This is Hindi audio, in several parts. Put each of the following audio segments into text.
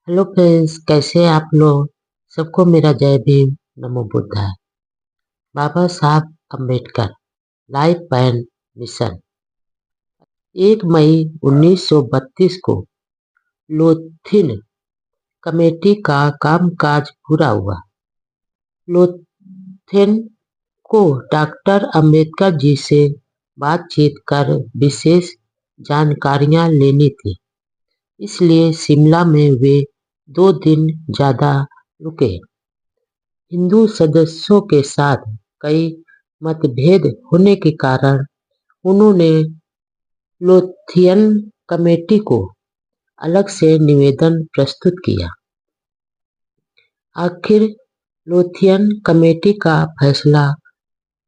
हेलो फ्रेंड्स, कैसे हैं आप लोग। सबको मेरा जय भीम, नमो बुद्धाय। बाबा Saheb Ambedkar life and mission. 1 मई 1932 को लोथिन कमेटी का कामकाज पूरा हुआ। लोथेन को डॉक्टर अम्बेडकर जी से बातचीत कर विशेष जानकारियां लेनी थी, इसलिए शिमला में वे 2 दिन ज्यादा रुके। हिंदू सदस्यों के साथ कई मतभेद होने के कारण उन्होंने लोथियन कमेटी को अलग से निवेदन प्रस्तुत किया। आखिर लोथियन कमेटी का फैसला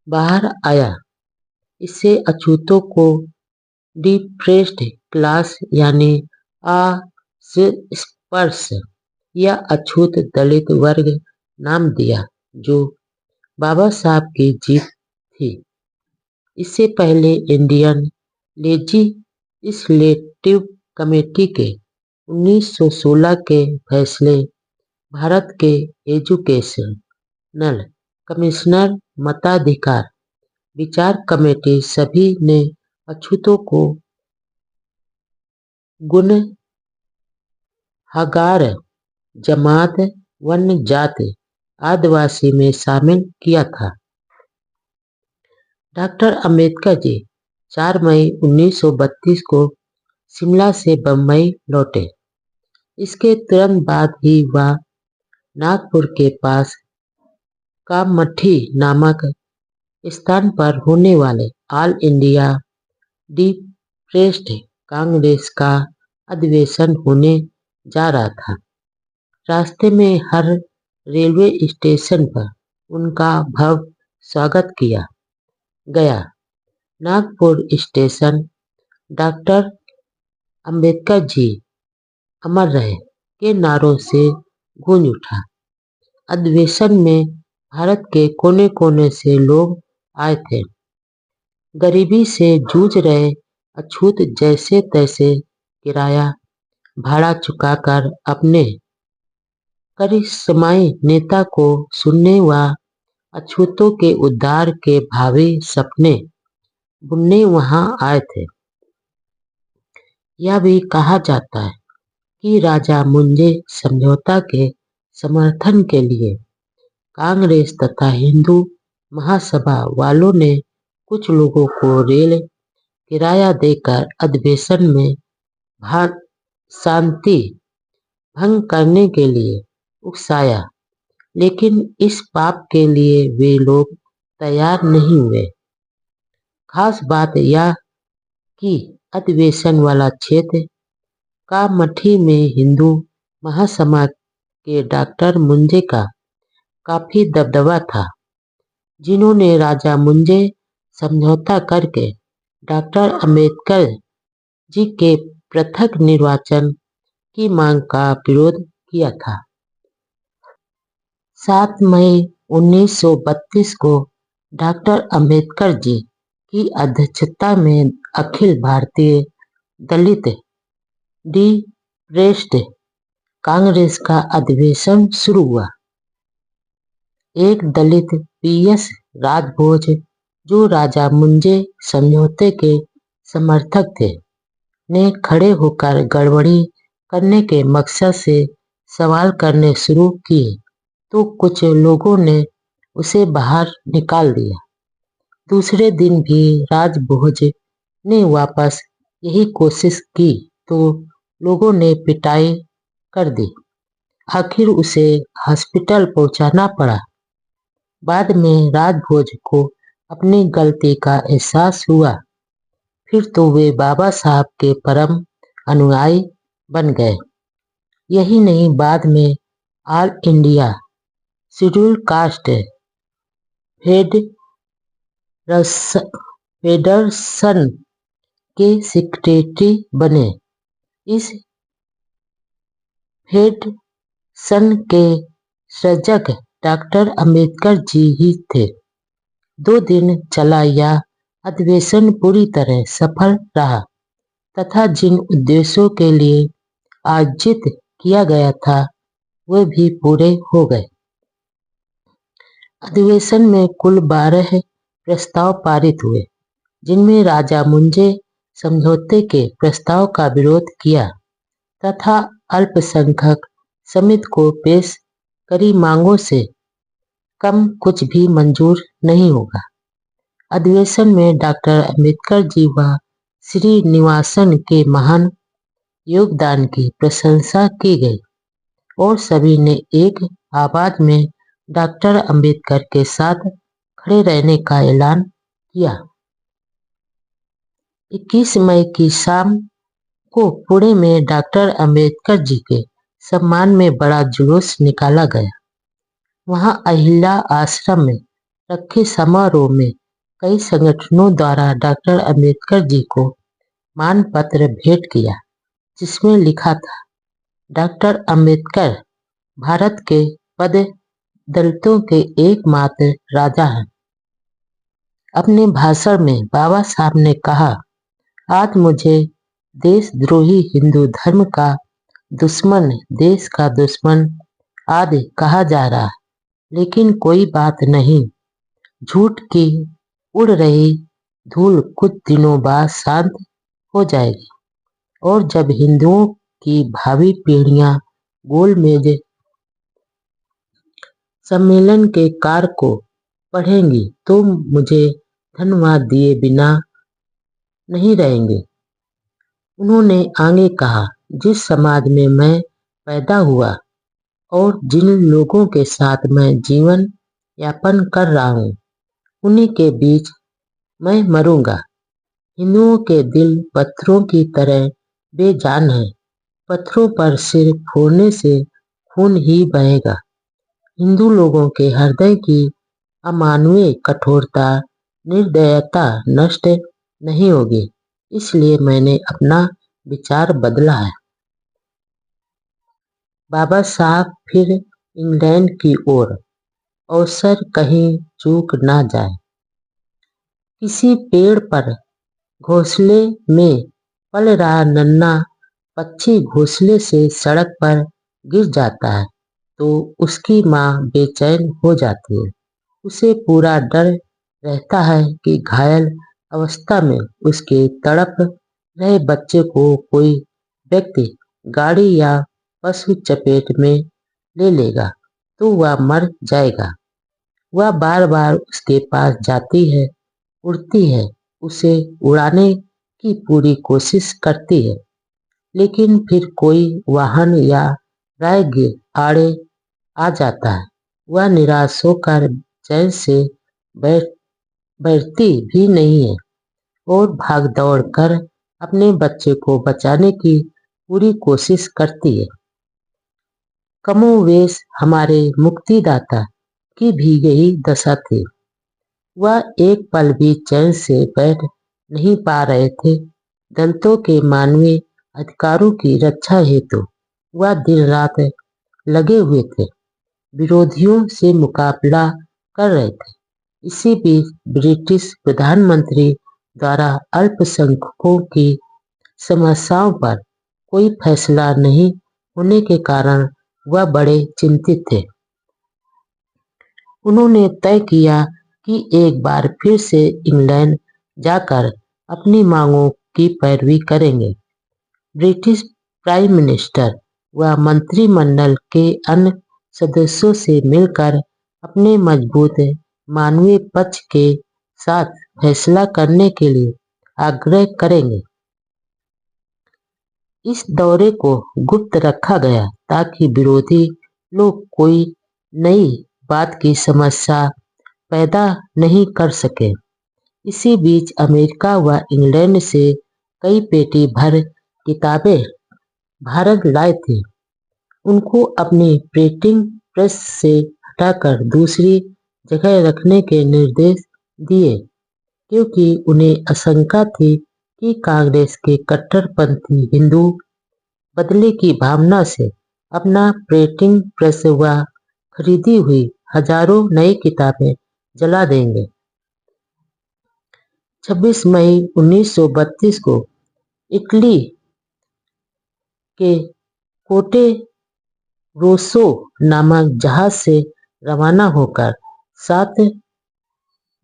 बाहर आया। इससे अछूतों को डिप्रेस्ड क्लास यानी अस्पृश्य या अछूत दलित वर्ग नाम दिया, जो बाबा साहब की जीत थी। इससे पहले इंडियन लेजिस्लेटिव कमेटी के 1916 के फैसले, भारत के एजुकेशनल कमिश्नर, मताधिकार विचार कमेटी सभी ने अछूतों को गुनहगार जमात, वन्य जाति, आदिवासी में शामिल किया था। डॉक्टर अम्बेडकर जी 4 मई 1932 को शिमला से बम्बई लौटे। इसके तुरंत बाद ही वह नागपुर के पास कामठी नामक स्थान पर होने वाले ऑल इंडिया डिप्रेस्ड कांग्रेस का अधिवेशन होने जा रहा था। रास्ते में हर रेलवे स्टेशन पर उनका भव्य स्वागत किया गया। नागपुर स्टेशन डॉक्टर अंबेडकर जी अमर रहे के नारों से गूंज उठा। अधिवेशन में भारत के कोने कोने से लोग आए थे। गरीबी से जूझ रहे अछूत जैसे तैसे किराया भाड़ा चुकाकर अपने करिश्माई नेता को सुनने व अछूतों के उद्धार के भावी सपने बुनने वहां आए थे। यह भी कहा जाता है कि राजा मुंजे समझौता के समर्थन के लिए कांग्रेस तथा हिंदू महासभा वालों ने कुछ लोगों को रेल किराया देकर अधिवेशन में शांति भंग करने के लिए उकसाया, लेकिन इस पाप के लिए वे लोग तैयार नहीं हुए। खास बात यह कि अधिवेशन वाला क्षेत्र कामठी में हिंदू महासभा के डॉक्टर मुंजे का काफी दबदबा था, जिन्होंने राजा मुंजे समझौता करके डॉक्टर अंबेडकर जी के पृथक निर्वाचन की मांग का विरोध किया था। 7 मई 1932 को डॉक्टर अंबेडकर जी की अध्यक्षता में अखिल भारतीय दलित डिप्रेस्ड कांग्रेस का अधिवेशन शुरू हुआ। एक दलित पीएस राजभोज, जो राजा मुंजे समझौते के समर्थक थे, ने खड़े होकर गड़बड़ी करने के मकसद से सवाल करने शुरू किए, तो कुछ लोगों ने उसे बाहर निकाल दिया। दूसरे दिन भी राजभोज ने वापस यही कोशिश की, तो लोगों ने पिटाई कर दी। आखिर उसे हॉस्पिटल पहुंचाना पड़ा। बाद में राजभोज को अपनी गलती का एहसास हुआ। फिर तो वे बाबा साहब के परम अनुयायी बन गए। यही नहीं, बाद में all India schedule caste federation के सेक्रेटरी बने। इस फेडरेशन के सृजक डॉक्टर अंबेडकर जी ही थे। 2 दिन चला यह अधिवेशन पूरी तरह सफल रहा तथा जिन उद्देश्यों के लिए आयोजित किया गया था वे भी पूरे हो गए। अधिवेशन में कुल 12 प्रस्ताव पारित हुए, जिनमें राजा मुंजे समझौते के प्रस्ताव का विरोध किया तथा अल्पसंख्यक समिति को पेश करी मांगों से कम कुछ भी मंजूर नहीं होगा। अधिवेशन में डॉक्टर अम्बेडकर जी व श्रीनिवासन के महान योगदान की प्रशंसा की गई और सभी ने एक आवाज में डॉक्टर अम्बेडकर के साथ खड़े रहने का ऐलान किया। 21 मई की शाम को पुणे में डॉक्टर अम्बेडकर जी के सम्मान में बड़ा जुलूस निकाला गया। वहां अहिल्या आश्रम में रखे समारोह में कई संगठनों द्वारा डॉक्टर अम्बेडकर जी को मान पत्र भेंट किया, जिसमें लिखा था, डॉक्टर अम्बेडकर भारत के पद दलितों के एकमात्र राजा हैं। अपने भाषण में बाबा साहब ने कहा, आज मुझे देशद्रोही, हिंदू धर्म का दुश्मन, देश का दुश्मन आदि कहा जा रहा है, लेकिन कोई बात नहीं। झूठ की उड़ रही धूल कुछ दिनों बाद शांत हो जाएगी और जब हिंदुओं की भावी पीढ़ियां गोलमेज सम्मेलन के कार्य को पढ़ेंगी तो मुझे धन्यवाद दिए बिना नहीं रहेंगे। उन्होंने आगे कहा, जिस समाज में मैं पैदा हुआ और जिन लोगों के साथ मैं जीवन यापन कर रहा हूँ, उन्हीं के बीच मैं मरूंगा। हिंदुओं के दिल पत्थरों की तरह बेजान हैं। पत्थरों पर सिर फोड़ने से खून ही बहेगा। हिंदू लोगों के हृदय की अमानवीय कठोरता, निर्दयता नष्ट नहीं होगी। इसलिए मैंने अपना विचार बदला है। बाबा साहब फिर इंग्लैंड की ओर, अवसर कहीं चूक ना जाए। किसी पेड़ पर घोंसले में पल रहा नन्हा पक्षी घोंसले से सड़क पर गिर जाता है तो उसकी माँ बेचैन हो जाती है। उसे पूरा डर रहता है कि घायल अवस्था में उसके तड़प रहे बच्चे को कोई व्यक्ति गाड़ी या पशु चपेट में ले लेगा तो वह मर जाएगा। वह बार बार उसके पास जाती है, उड़ती है, उसे उड़ाने की पूरी कोशिश करती है, लेकिन फिर कोई वाहन या राहगीर आड़े आ जाता है। वह निराश होकर चैन से बैठती भी नहीं है और भाग दौड़ कर अपने बच्चे को बचाने की पूरी कोशिश करती है। कमोवेश हमारे मुक्तिदाता की भी यही दशा थी। वह एक पल भी चैन से बैठ नहीं पा रहे थे। दलितों के मानवीय अधिकारों की रक्षा हेतु वह दिन रात लगे हुए थे, विरोधियों से मुकाबला कर रहे थे। इसी बीच ब्रिटिश प्रधानमंत्री द्वारा अल्पसंख्यकों की समस्याओं पर कोई फैसला नहीं होने के कारण वह बड़े चिंतित थे। उन्होंने तय किया कि एक बार फिर से इंग्लैंड जाकर अपनी मांगों की पैरवी करेंगे। ब्रिटिश प्राइम मिनिस्टर व मंत्रिमंडल के अन्य सदस्यों से मिलकर अपने मजबूत मानवीय पक्ष के साथ फैसला करने के लिए आग्रह करेंगे। इस दौरे को गुप्त रखा गया ताकि विरोधी लोग कोई नई बात की समस्या पैदा नहीं कर सके। इसी बीच अमेरिका व इंग्लैंड से कई पेटी भर किताबें भारत लाए थे। उनको अपनी प्रिंटिंग प्रेस से हटाकर दूसरी जगह रखने के निर्देश दिए, क्योंकि उन्हें आशंका थी कि कांग्रेस के कट्टरपंथी हिंदू बदले की भावना से अपना प्रिंटिंग प्रेस व खरीदी हुई हजारों नई किताबें जला देंगे। 26 मई 1932 को इटली के कोटे रोसो नामक जहाज से रवाना होकर 7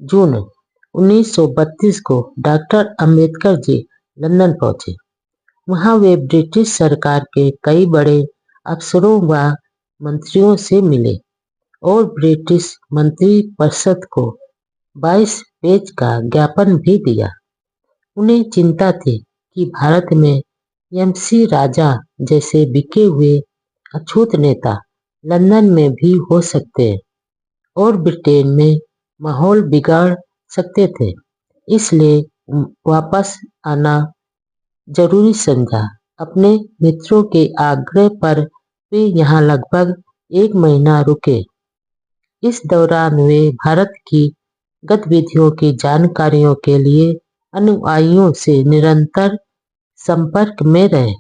जून 1932 को डॉक्टर अंबेडकर जी लंदन पहुंचे। वहां वे ब्रिटिश सरकार के कई बड़े अफसरों व मंत्रियों से मिले और ब्रिटिश मंत्रिपरिषद को 22 पेज का ज्ञापन भी दिया। उन्हें चिंता थी कि भारत में एमसी राजा जैसे बिके हुए अछूत नेता लंदन में भी हो सकते हैं और ब्रिटेन में माहौल बिगाड़ सकते थे। इसलिए वापस आना जरूरी समझा। अपने मित्रों के आग्रह पर वे यहाँ लगभग 1 महीना रुके। इस दौरान वे भारत की गतिविधियों की जानकारियों के लिए अनुयायियों से निरंतर संपर्क में रहे।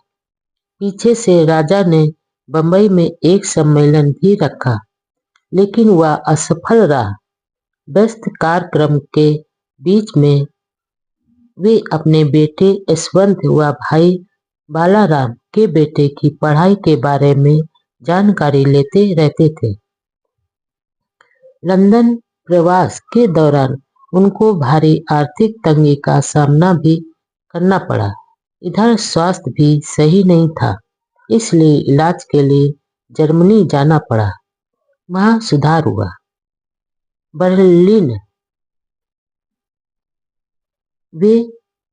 पीछे से राजा ने बंबई में एक सम्मेलन भी रखा, लेकिन वह असफल रहा। व्यस्त कार्यक्रम के बीच में वे अपने बेटे यशवंत व भाई बालाराम के बेटे की पढ़ाई के बारे में जानकारी लेते रहते थे। लंदन प्रवास के दौरान उनको भारी आर्थिक तंगी का सामना भी करना पड़ा। इधर स्वास्थ्य भी सही नहीं था, इसलिए इलाज के लिए जर्मनी जाना पड़ा। वहां सुधार हुआ। बर्लिन वे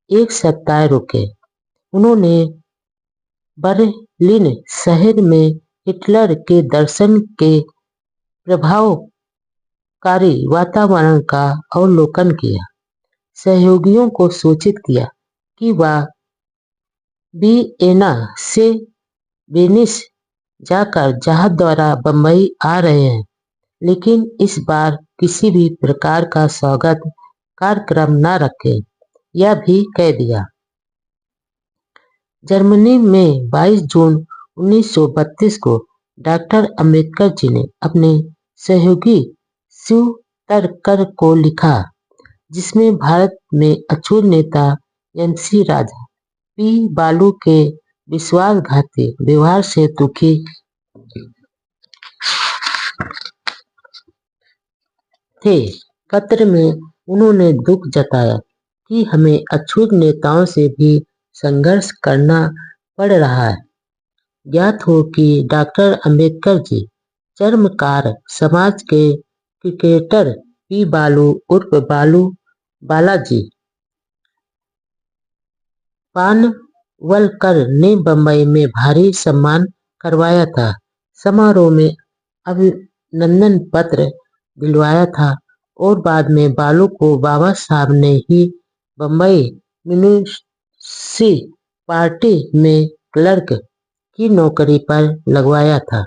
1 सप्ताह रुके। उन्होंने बर्लिन शहर में हिटलर के दर्शन के प्रभावकारी वातावरण का अवलोकन किया। सहयोगियों को सूचित किया कि वह वियना से वेनिस जाकर जहाज द्वारा बंबई आ रहे हैं, लेकिन इस बार किसी भी प्रकार का स्वागत कार्यक्रम न रखें, यह भी कह दिया। जर्मनी में 22 जून 1932 को डॉक्टर अंबेडकर जी ने अपने सहयोगी शिवतरकर को लिखा, जिसमें भारत में अछूत नेता एमसी राजा पी बालू के विश्वासघाती व्यवहार से दुखी थे। पत्र में उन्होंने दुख जताया कि हमें अछूत नेताओं से भी संघर्ष करना पड़ रहा है। ज्ञात हो कि डॉक्टर अंबेडकर जी चर्मकार समाज के क्रिकेटर पी बालू उर्फ बालाजी पानवलकर ने बंबई में भारी सम्मान करवाया था। समारोह में अभिनंदन पत्र दिलवाया था और बाद में बालू को बाबा साहब ने ही बंबई म्यूनिसिपालिटी में क्लर्क की नौकरी पर लगवाया था।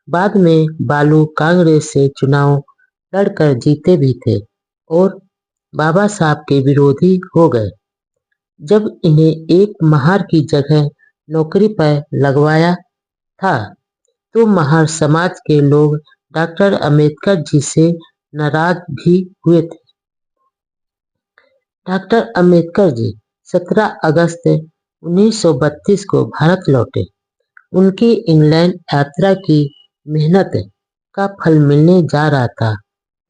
बाद में बालू कांग्रेस से चुनाव लड़कर जीते भी थे और बाबा साहब के विरोधी हो गए। जब इन्हें एक महार की जगह नौकरी पर लगवाया था, तो महार समाज के लोग डॉक्टर अंबेडकर जी से नाराज भी हुए थे। डॉक्टर अंबेडकर जी 17 अगस्त 1932 को भारत लौटे। उनकी इंग्लैंड यात्रा की मेहनत का फल मिलने जा रहा था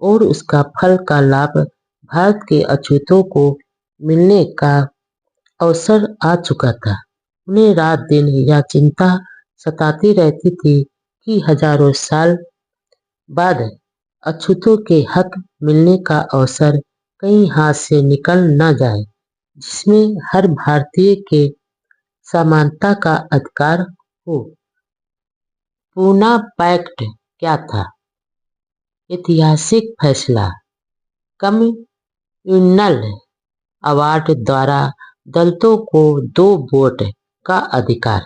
और उसका फल का लाभ भारत के अछूतों को मिलने का अवसर आ चुका था। उन्हें रात दिन यह चिंता सताती रहती थी कि हजारों साल बाद अछूतों के हक मिलने का अवसर कहीं हाथ से निकल न जाए, जिसमें हर भारतीय के समानता का अधिकार हो। पूना पैक्ट क्या था? ऐतिहासिक फैसला। कम्युनल अवार्ड द्वारा दलितों को 2 वोट का अधिकार।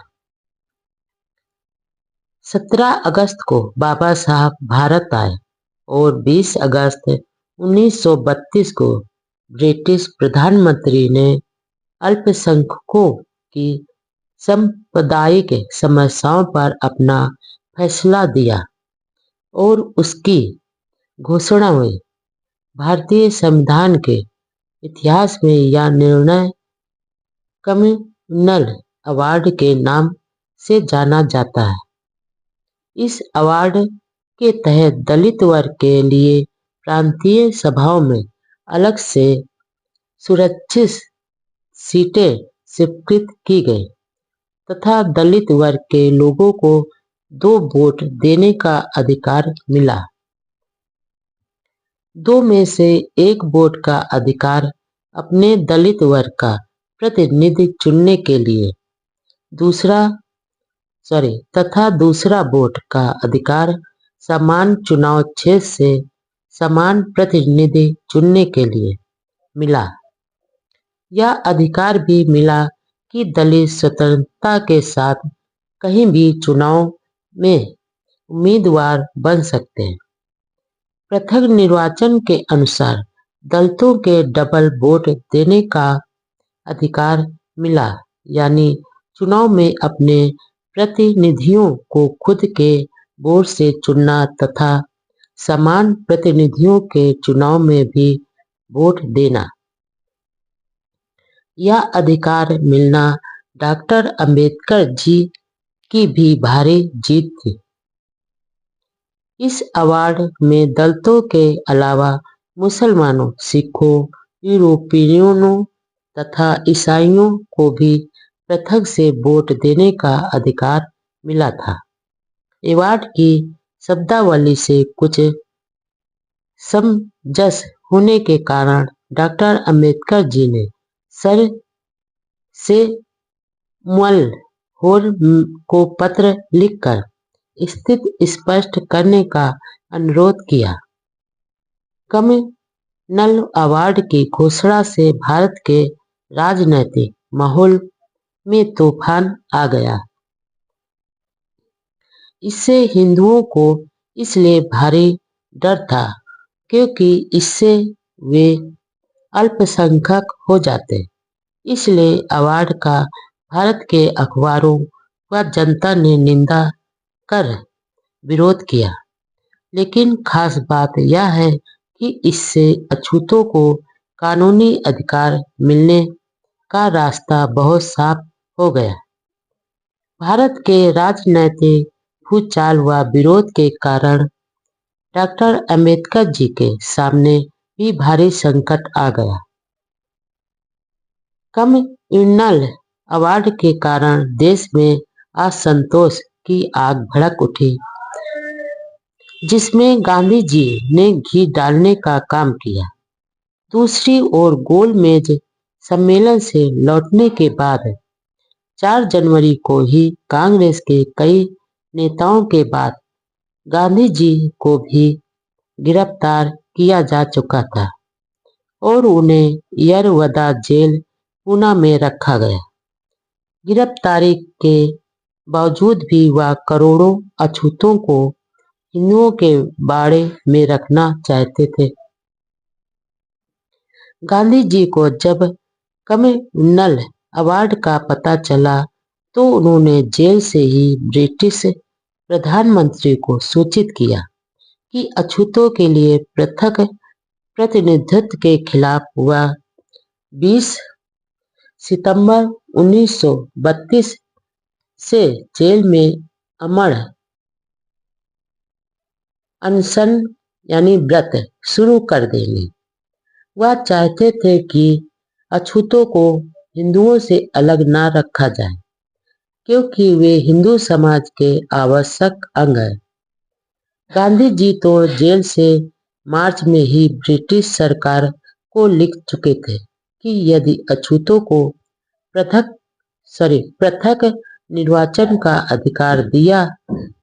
17 अगस्त को बाबा साहब भारत आए और 20 अगस्त 1932 को ब्रिटिश प्रधानमंत्री ने अल्पसंख्यकों की सांप्रदायिक समस्याओं पर अपना फैसला दिया और उसकी घोषणा हुई। भारतीय संविधान के इतिहास में यह निर्णय कम्युनल अवार्ड के नाम से जाना जाता है। इस अवार्ड के तहत दलित वर्ग के लिए प्रांतीय सभाओं में अलग से सुरक्षित सीटें स्वीकृत की गई तथा दलित वर्ग के लोगों को 2 वोट देने का अधिकार मिला। 2 में से 1 वोट का अधिकार अपने दलित वर्ग का प्रतिनिधि चुनने के लिए तथा दूसरा वोट का अधिकार समान चुनाव क्षेत्र से समान प्रतिनिधि चुनने के लिए मिला। यह अधिकार भी मिला कि दलित स्वतंत्रता के साथ कहीं भी चुनाव में उम्मीदवार बन सकते हैं। पृथक निर्वाचन के अनुसार दलितों के डबल वोट देने का अधिकार मिला, यानी चुनाव में अपने प्रतिनिधियों को खुद के वोट से चुनना तथा समान प्रतिनिधियों के चुनाव में भी वोट देना। यह अधिकार मिलना डॉक्टर अंबेडकर जी की भी भारी जीत थी। इस अवार्ड में दलितों के अलावा मुसलमानों, सिखों, यूरोपियनों तथा ईसाइयों को भी पृथक से वोट देने का अधिकार मिला था। अवार्ड की शब्दावली से कुछ समंजस होने के कारण डॉक्टर अंबेडकर जी ने सर सैमुअल होर को पत्र लिखकर स्थिति स्पष्ट करने का अनुरोध किया। कम्युनल अवार्ड की घोषणा से भारत के राजनीतिक माहौल में तूफान आ गया। इससे हिंदुओं को इसलिए भारी डर था क्योंकि इससे वे अल्पसंख्यक हो जाते। इसलिए अवार्ड का भारत के अखबारों व जनता ने निंदा कर विरोध किया। लेकिन खास बात यह है कि इससे अछूतों को कानूनी अधिकार मिलने का रास्ता बहुत साफ हो गया। भारत के राजनीतिक भूचाल व विरोध के कारण डॉक्टर अंबेडकर जी के सामने भी भारी संकट आ गया। कम्युनल अवार्ड के कारण देश में असंतोष की आग भड़क उठी, जिसमें गांधी जी ने घी डालने का काम किया। दूसरी ओर गोलमेज सम्मेलन से लौटने के बाद 4 जनवरी को ही कांग्रेस के कई नेताओं के बाद गांधी जी को भी गिरफ्तार किया जा चुका था और उन्हें यरवदा जेल पूना में रखा गया। गिरफ्तारी के बावजूद भी वह करोड़ों अछूतों को हिंदुओं के बाड़े में रखना चाहते थे। गांधी जी को जब कम्युनल अवार्ड का पता चला तो उन्होंने जेल से ही ब्रिटिश प्रधानमंत्री को सूचित किया कि अछूतों के लिए पृथक प्रतिनिधित्व के खिलाफ वह 20 सितंबर 1932 से जेल में अमर अनशन यानी व्रत शुरू कर देंगे। वह चाहते थे कि अछूतों को हिंदुओं से अलग न रखा जाए क्योंकि वे हिंदू समाज के आवश्यक अंग हैं। गांधी जी तो जेल से मार्च में ही ब्रिटिश सरकार को लिख चुके थे कि यदि अछूतों को पृथक निर्वाचन का अधिकार दिया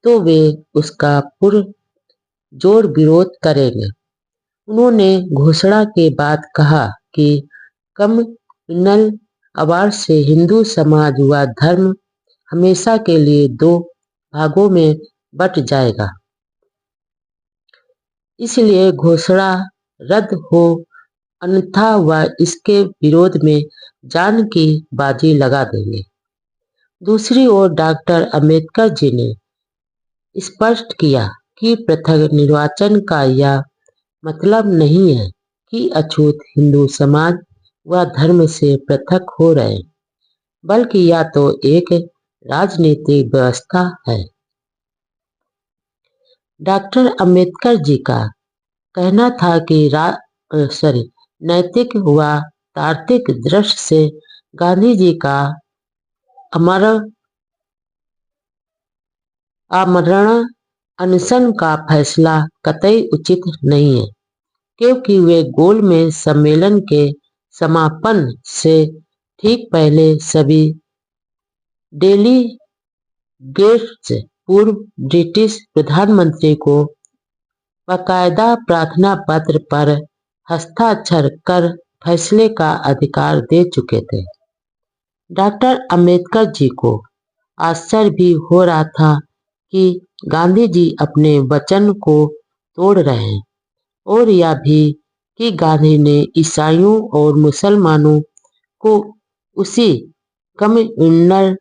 तो वे उसका पुरजोर विरोध करेंगे। उन्होंने घोषणा के बाद कहा कि कम्युनल अवार्ड से हिंदू समाज व धर्म हमेशा के लिए 2 भागों में बंट जाएगा, इसलिए घोषणा रद्द हो अन्यथा वह इसके विरोध में जान की बाजी लगा देंगे। दूसरी ओर डॉक्टर अंबेडकर जी ने स्पष्ट किया कि पृथक निर्वाचन का यह मतलब नहीं है कि अछूत हिंदू समाज व धर्म से पृथक हो रहे, बल्कि यह तो एक राजनीतिक व्यवस्था है। डॉक्टर अंबेडकर जी का कहना था कि नैतिक व तार्किक दृष्टि से गांधी जी का अमर आमरण अनशन का फैसला कतई उचित नहीं है, क्योंकि वे गोलमेज सम्मेलन के समापन से ठीक पहले सभी डेलीगेट्स पूर्व ब्रिटिश प्रधानमंत्री को बाकायदा प्रार्थना पत्र पर हस्ताक्षर कर फैसले का अधिकार दे चुके थे। डॉक्टर अंबेडकर जी को आश्चर्य भी हो रहा था कि गांधी जी अपने वचन को तोड़ रहे हैं, और यह भी कि गांधी ने ईसाइयों और मुसलमानों को उसी कम्युनल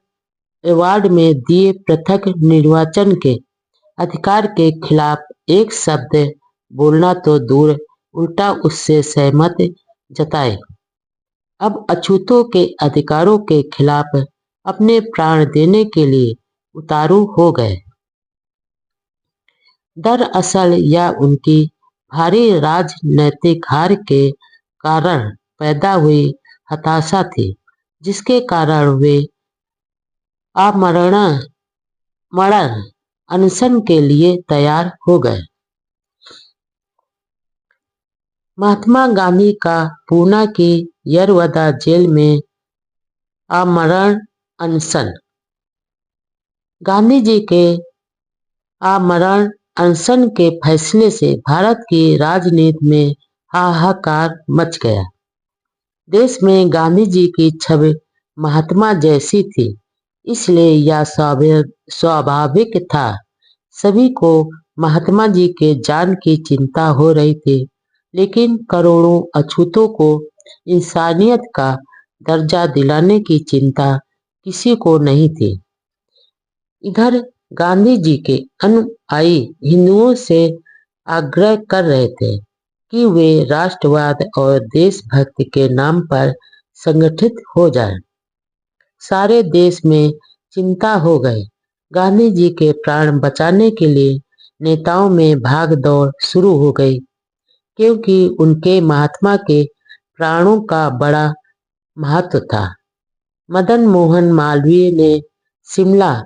अवार्ड में दिए पृथक निर्वाचन के अधिकार के खिलाफ एक शब्द बोलना तो दूर, उल्टा उससे सहमत जताए। अब अछूतों के अधिकारों के खिलाफ अपने प्राण देने के लिए उतारू हो गए। दरअसल यह उनकी भारी राजनैतिक हार के कारण पैदा हुई हताशा थी, जिसके कारण वे आमरण अनशन के लिए तैयार हो गए। महात्मा गांधी का पूना की यरवदा जेल में आमरण अनशन। गांधी जी के आमरण अनशन के फैसले से भारत की राजनीति में हाहाकार मच गया। देश में गांधी जी की छवि महात्मा जैसी थी, इसलिए यह स्वाभाविक था। सभी को महात्मा जी के जान की चिंता हो रही थी, लेकिन करोड़ों अछूतों को इंसानियत का दर्जा दिलाने की चिंता किसी को नहीं थी। इधर गांधी जी के अनुयायी हिंदुओं से आग्रह कर रहे थे कि वे राष्ट्रवाद और देशभक्ति के नाम पर संगठित हो जाएं। सारे देश में चिंता हो गई। गांधी जी के प्राण बचाने के लिए नेताओं में भाग दौड़ शुरू हो गई, क्योंकि उनके महात्मा के प्राणों का बड़ा महत्व था। मदन मोहन मालवीय ने शिमला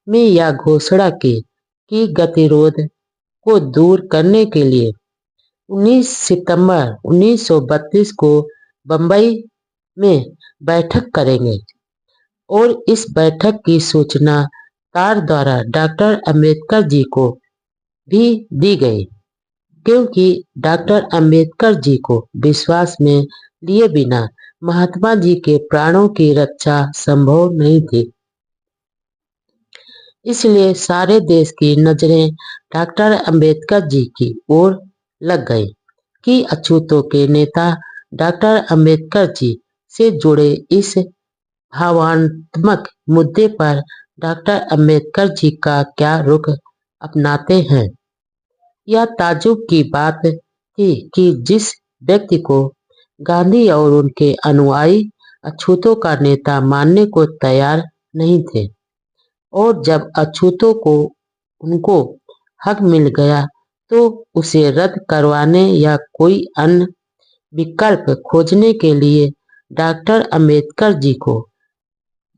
में यह घोषणा की कि गतिरोध को दूर करने के लिए 19 सितंबर 1932 को बंबई में बैठक करेंगे, और इस बैठक की सूचना तार द्वारा डॉक्टर अंबेडकर जी को भी दी गई, क्योंकि डॉक्टर अंबेडकर जी को विश्वास में लिए बिना महात्मा जी के प्राणों की रक्षा संभव नहीं थी। इसलिए सारे देश की नजरें डॉक्टर अंबेडकर जी की ओर लग गई कि अछूतों के नेता डॉक्टर अंबेडकर जी से जुड़े इस भावनात्मक मुद्दे पर डॉक्टर अंबेडकर जी का क्या रुख अपनाते हैं। यह ताज्जुब की बात थी कि जिस व्यक्ति को गांधी और उनके अनुयायी अछूतों का नेता मानने को तैयार नहीं थे, और जब अछूतों को उनको हक मिल गया तो उसे रद्द करवाने या कोई अन्य विकल्प खोजने के लिए डॉक्टर अंबेडकर जी को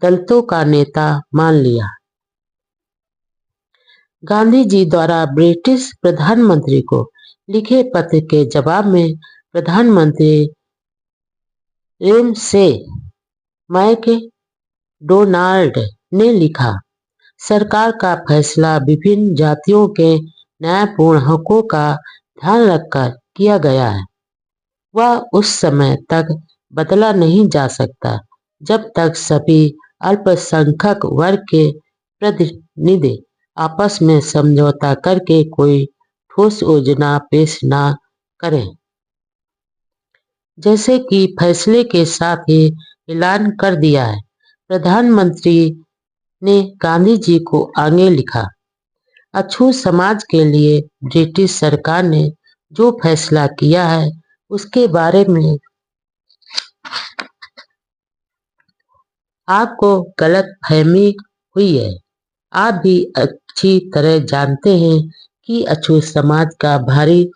दलितों का नेता मान लिया। गांधी जी द्वारा ब्रिटिश प्रधानमंत्री को लिखे पत्र के जवाब में प्रधानमंत्री रेमसे मैकडोनाल्ड ने लिखा, सरकार का फैसला विभिन्न जातियों के न्यायपूर्ण हकों का ध्यान रखकर किया गया है। वह उस समय तक बदला नहीं जा सकता जब तक सभी अल्पसंख्यक वर्ग के प्रतिनिधि आपस में समझौता करके कोई ठोस योजना पेश न करें। जैसे कि फैसले के साथ ही ऐलान कर दिया है, प्रधानमंत्री ने गांधी जी को आगे लिखा, अछूत समाज के लिए ब्रिटिश सरकार ने जो फैसला किया है उसके बारे में आपको गलत फहमी हुई है। आप भी अच्छी तरह जानते हैं कि अछूत समाज का भारी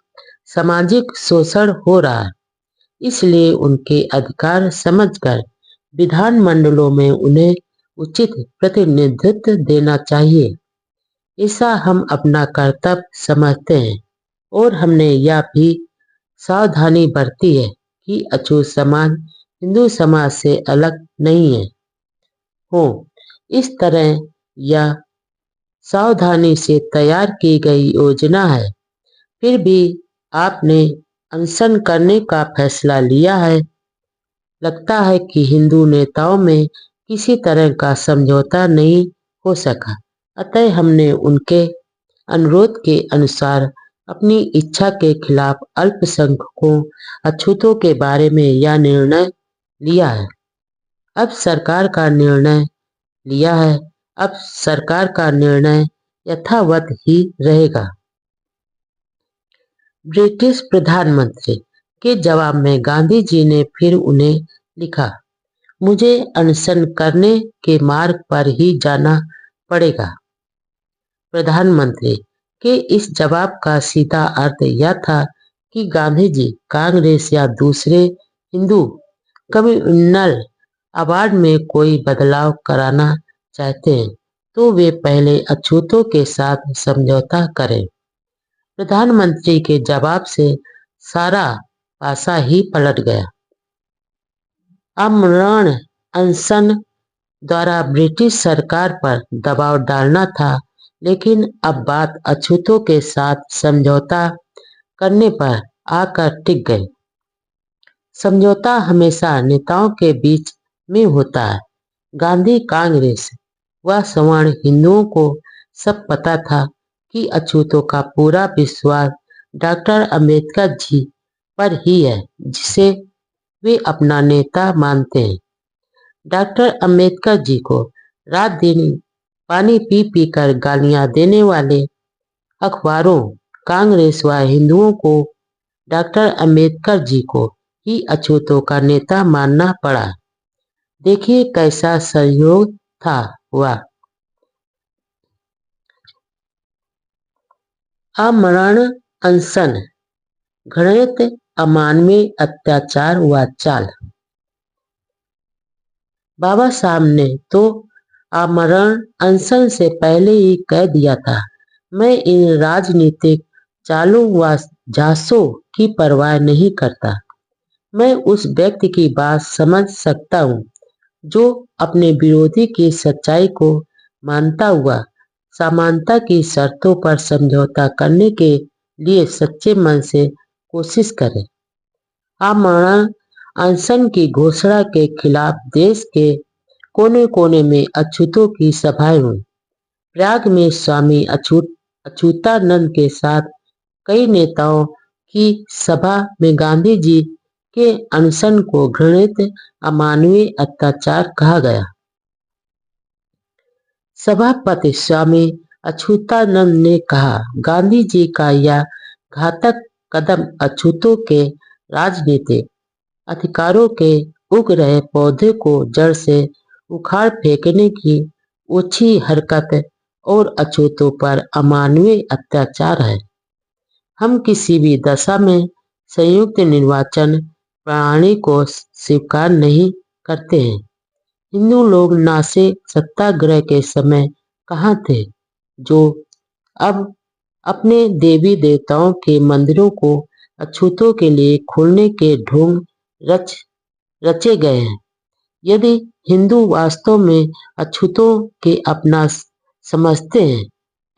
सामाजिक शोषण हो रहा है, इसलिए उनके अधिकार समझकर विधानमंडलों में उन्हें उचित प्रतिनिधित्व देना चाहिए। ऐसा हम अपना कर्तव्य समझते हैं और हमने यह भी सावधानी बरती है कि अछूत समाज हिंदू समाज से अलग नहीं है हो। इस तरह यह सावधानी से तैयार की गई योजना है। फिर भी आपने अनशन करने का फैसला लिया है। लगता है कि हिंदू नेताओं में किसी तरह का समझौता नहीं हो सका, अतः हमने उनके अनुरोध के अनुसार अपनी इच्छा के खिलाफ अल्पसंख्यकों अछूतों के बारे में यह निर्णय लिया है। अब सरकार का निर्णय लिया है। अब सरकार का निर्णय यथावत ही रहेगा। ब्रिटिश प्रधानमंत्री के जवाब में गांधी जी ने फिर उन्हें लिखा, मुझे अनशन करने के मार्ग पर ही जाना पड़ेगा। प्रधानमंत्री के इस जवाब का सीधा अर्थ यह था कि गांधी जी कांग्रेस या दूसरे हिंदू कम्युनल अवार्ड में कोई बदलाव कराना चाहते हैं तो वे पहले अछूतों के साथ समझौता करें। प्रधानमंत्री के जवाब से सारा पासा ही पलट गया। आमरण अनशन द्वारा ब्रिटिश सरकार पर दबाव डालना था, लेकिन अब बात अछूतों के साथ समझौता करने पर आकर टिक गई। समझौता हमेशा नेताओं के बीच में होता है। गांधी कांग्रेस व सवर्ण हिंदुओं को सब पता था कि अछूतों का पूरा विश्वास डॉक्टर अंबेडकर जी पर ही है, जिसे वे अपना नेता मानते हैं। डॉक्टर अंबेडकर जी को रात दिन पानी पी पी कर गालियां देने वाले अखबारों, कांग्रेस व हिंदुओं को डॉक्टर अंबेडकर जी को ही अछूतों का नेता मानना पड़ा। देखिए कैसा संयोग था हुआ। आमरण अनशन, घृणित अमानवीय अत्याचार व चाल। बाबा साहब ने तो आमरण अनशन से पहले ही कह दिया था, मैं इन राजनीतिक चालों व झांसों की परवाह नहीं करता। मैं उस व्यक्ति की बात समझ सकता हूँ जो अपने विरोधी की सच्चाई को मानता हुआ समानता की शर्तों पर समझौता करने के लिए सच्चे मन से कोशिश करे। आमरण अनशन की घोषणा के खिलाफ देश के कोने कोने में अछूतों की सभाएं हुई। प्रयाग में स्वामी अछूतानंद के साथ कई नेताओं की सभा में गांधी जी के अनशन को घृणित अमानवीय अत्याचार कहा गया। सभापति स्वामी अछूतानंद ने कहा, गांधी जी का यह घातक कदम अछूतों के राजनीतिक अधिकारों के उग रहे पौधे को जड़ से उखाड़ फेंकने की ओछी हरकत और अछूतों पर अमानवीय अत्याचार है। हम किसी भी दशा में संयुक्त निर्वाचन प्रणाली को स्वीकार नहीं करते हैं। हिंदू लोग नासिक सत्याग्रह के समय कहाँ थे, जो अब अपने देवी देवताओं के मंदिरों को अछूतों के लिए खोलने के ढोंग रचे गए हैं। यदि हिंदू वास्तव में अछूतों के अपना समझते हैं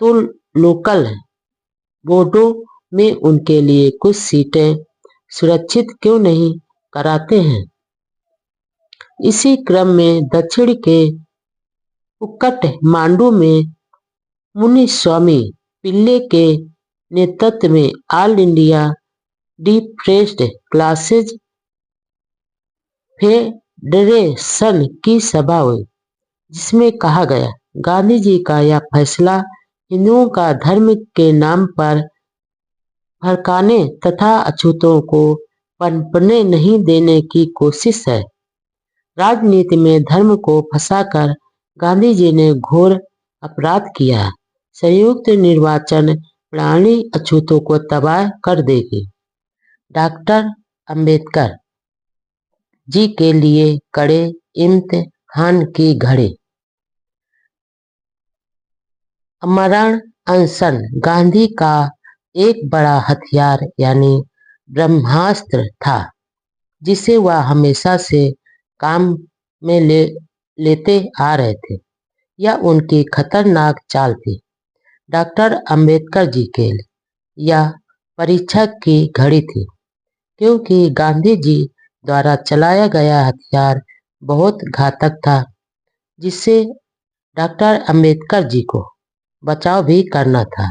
तो लोकल बोर्डों में उनके लिए कुछ सीटें सुरक्षित क्यों नहीं कराते हैं। इसी क्रम में दक्षिण के उक्कट मांडू में मुनि स्वामी पिल्ले के नेतृत्व में all India depressed classes federation की सभा हुई, जिसमें कहा गया, गांधी जी का यह फैसला हिंदुओं का धर्म के नाम पर भड़काने तथा अछूतों को पनपने नहीं देने की कोशिश है। राजनीति में धर्म को फंसाकर गांधी जी ने घोर अपराध किया। संयुक्त निर्वाचन पुरानी अछूतों को तबाह कर देगी। डॉक्टर अंबेडकर जी के लिए कड़े इम्तिहान की घड़ी। अमरण अनशन गांधी का एक बड़ा हथियार यानी ब्रह्मास्त्र था, जिसे वह हमेशा से काम में लेते आ रहे थे। यह उनकी खतरनाक चाल थी। डॉक्टर अंबेडकर जी के लिए यह परीक्षा की घड़ी थी, क्योंकि गांधी जी द्वारा चलाया गया हथियार बहुत घातक था, जिससे डॉक्टर अंबेडकर जी को बचाव भी करना था।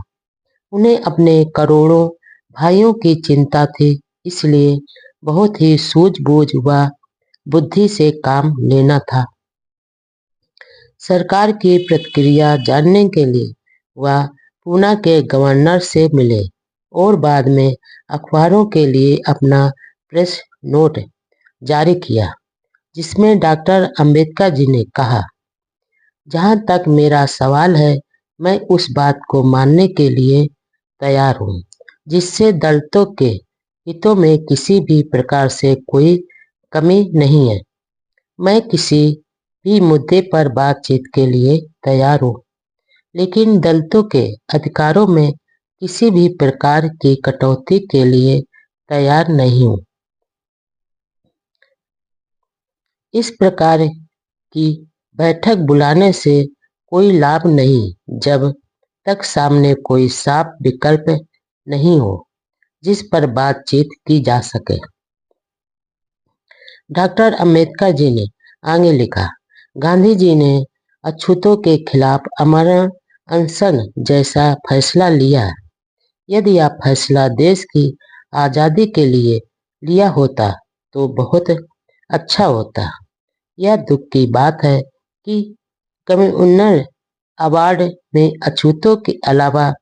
उन्हें अपने करोड़ों भाइयों की चिंता थी, इसलिए बहुत ही सूझबूझ व बुद्धि से काम लेना था। सरकार की प्रतिक्रिया जानने के लिए वह पूना के गवर्नर से मिले और बाद में अखबारों के लिए अपना प्रेस नोट जारी किया, जिसमें डॉक्टर अंबेडकर जी ने कहा, जहां तक मेरा सवाल है, मैं उस बात को मानने के लिए तैयार हूं जिससे दलितों के हितों में किसी भी प्रकार से कोई कमी नहीं है। मैं किसी भी मुद्दे पर बातचीत के लिए तैयार हूं, लेकिन दलितों के अधिकारों में किसी भी प्रकार की कटौती के लिए तैयार नहीं हूं। इस प्रकार की बैठक बुलाने से कोई लाभ नहीं जब तक सामने कोई साफ विकल्प नहीं हो जिस पर बातचीत की जा सके। डॉक्टर अंबेडकर जी ने आगे लिखा, गांधी जी ने अछूतों के खिलाफ अमरण अनशन जैसा फैसला लिया है। यदि यह फैसला देश की आज़ादी के लिए लिया होता तो बहुत अच्छा होता। यह दुख की बात है कि कम्युनल अवार्ड में अछूतों के अलावा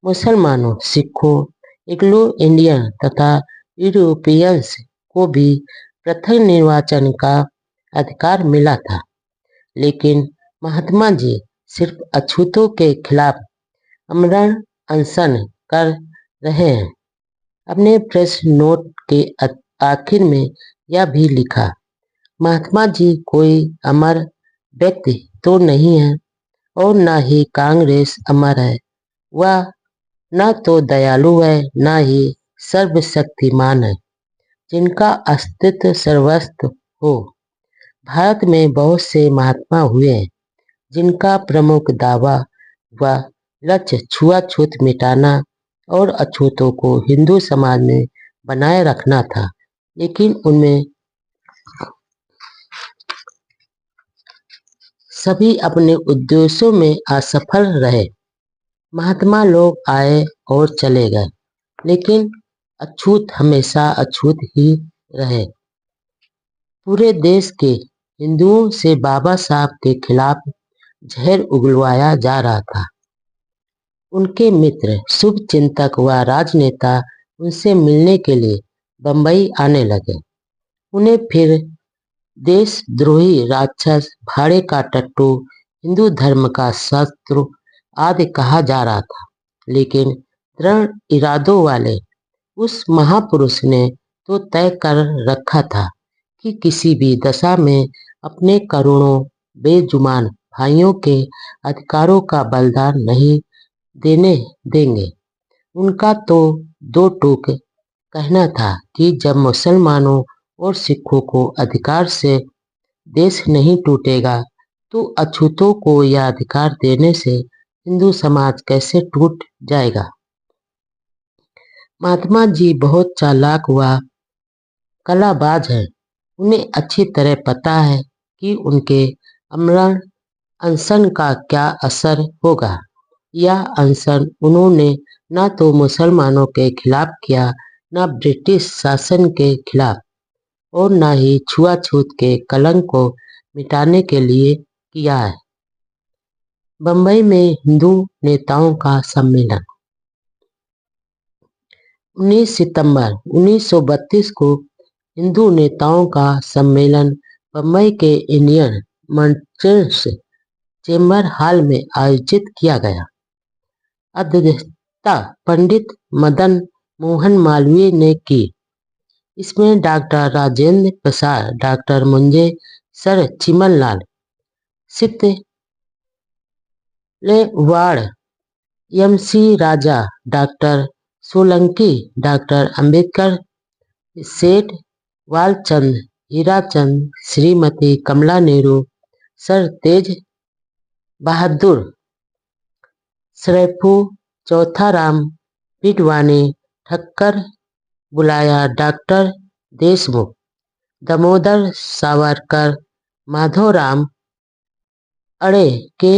मुसलमानों, सिखों, एंग्लो इंडियन तथा यूरोपियंस को भी प्रथम निर्वाचन का अधिकार मिला था, लेकिन महात्मा जी सिर्फ अछूतों के खिलाफ अमरण अनशन कर रहे हैं। अपने प्रेस नोट के आखिर में यह भी लिखा, महात्मा जी कोई अमर व्यक्ति तो नहीं है और न ही कांग्रेस अमर है। वह न तो दयालु है, न ही सर्वशक्तिमान है, जिनका अस्तित्व सर्वस्व हो। भारत में बहुत से महात्मा हुए हैं, जिनका प्रमुख दावा व लक्ष्य छुआछूत मिटाना और अछूतों को हिंदू समाज में बनाए रखना था, लेकिन उनमें सभी अपने उद्देश्यों में असफल रहे। महात्मा लोग आए और चले गए, लेकिन अछूत हमेशा अछूत ही रहे। पूरे देश के हिंदुओं से बाबा साहब के खिलाफ जहर उगलवाया जा रहा था। उनके मित्र, शुभचिंतक व राजनेता उनसे मिलने के लिए बंबई आने लगे। उन्हें फिर देशद्रोही राक्षस, भाड़े का टट्टू, हिंदू धर्म का शत्रु आदि कहा जा रहा था, लेकिन दृढ़ इरादों वाले उस महापुरुष ने तो तय कर रखा था कि किसी भी दशा में अपने करोड़ों बेजुबान भाइयों के अधिकारों का बलिदान नहीं देने देंगे। उनका तो दो टूक कहना था कि जब मुसलमानों और सिखों को अधिकार से देश नहीं टूटेगा, तो अछूतों को यह अधिकार देने से हिंदू समाज कैसे टूट जाएगा। महात्मा जी बहुत चालाक व कलाबाज हैं। उन्हें अच्छी तरह पता है कि उनके अमरण अनशन का क्या असर होगा। यह अनशन उन्होंने न तो मुसलमानों के खिलाफ किया, न ब्रिटिश शासन के खिलाफ, और न ही छुआछूत के कलंक को मिटाने के लिए किया है। बंबई में हिंदू नेताओं का सम्मेलन 19 सितंबर 1932 को हिंदू नेताओं का सम्मेलन बंबई के इंडियन मर्चेंट्स चेंबर हॉल में आयोजित किया गया। पंडित मदन मोहन मालवीय ने की। इसमें doctor Rajendra Prasad, doctor Munje, sir Chimanlal, Setalvad, MC. Raja, doctor Solanki, doctor Ambedkar, Seth Walchand, Hirachand, Shrimati Kamala Nehru, sir Tej Bahadur, Sapru Choithram Gidwani, Thakkar बुलाया, doctor Deshmukh, Damodar Savarkar, Madhavram Aney, K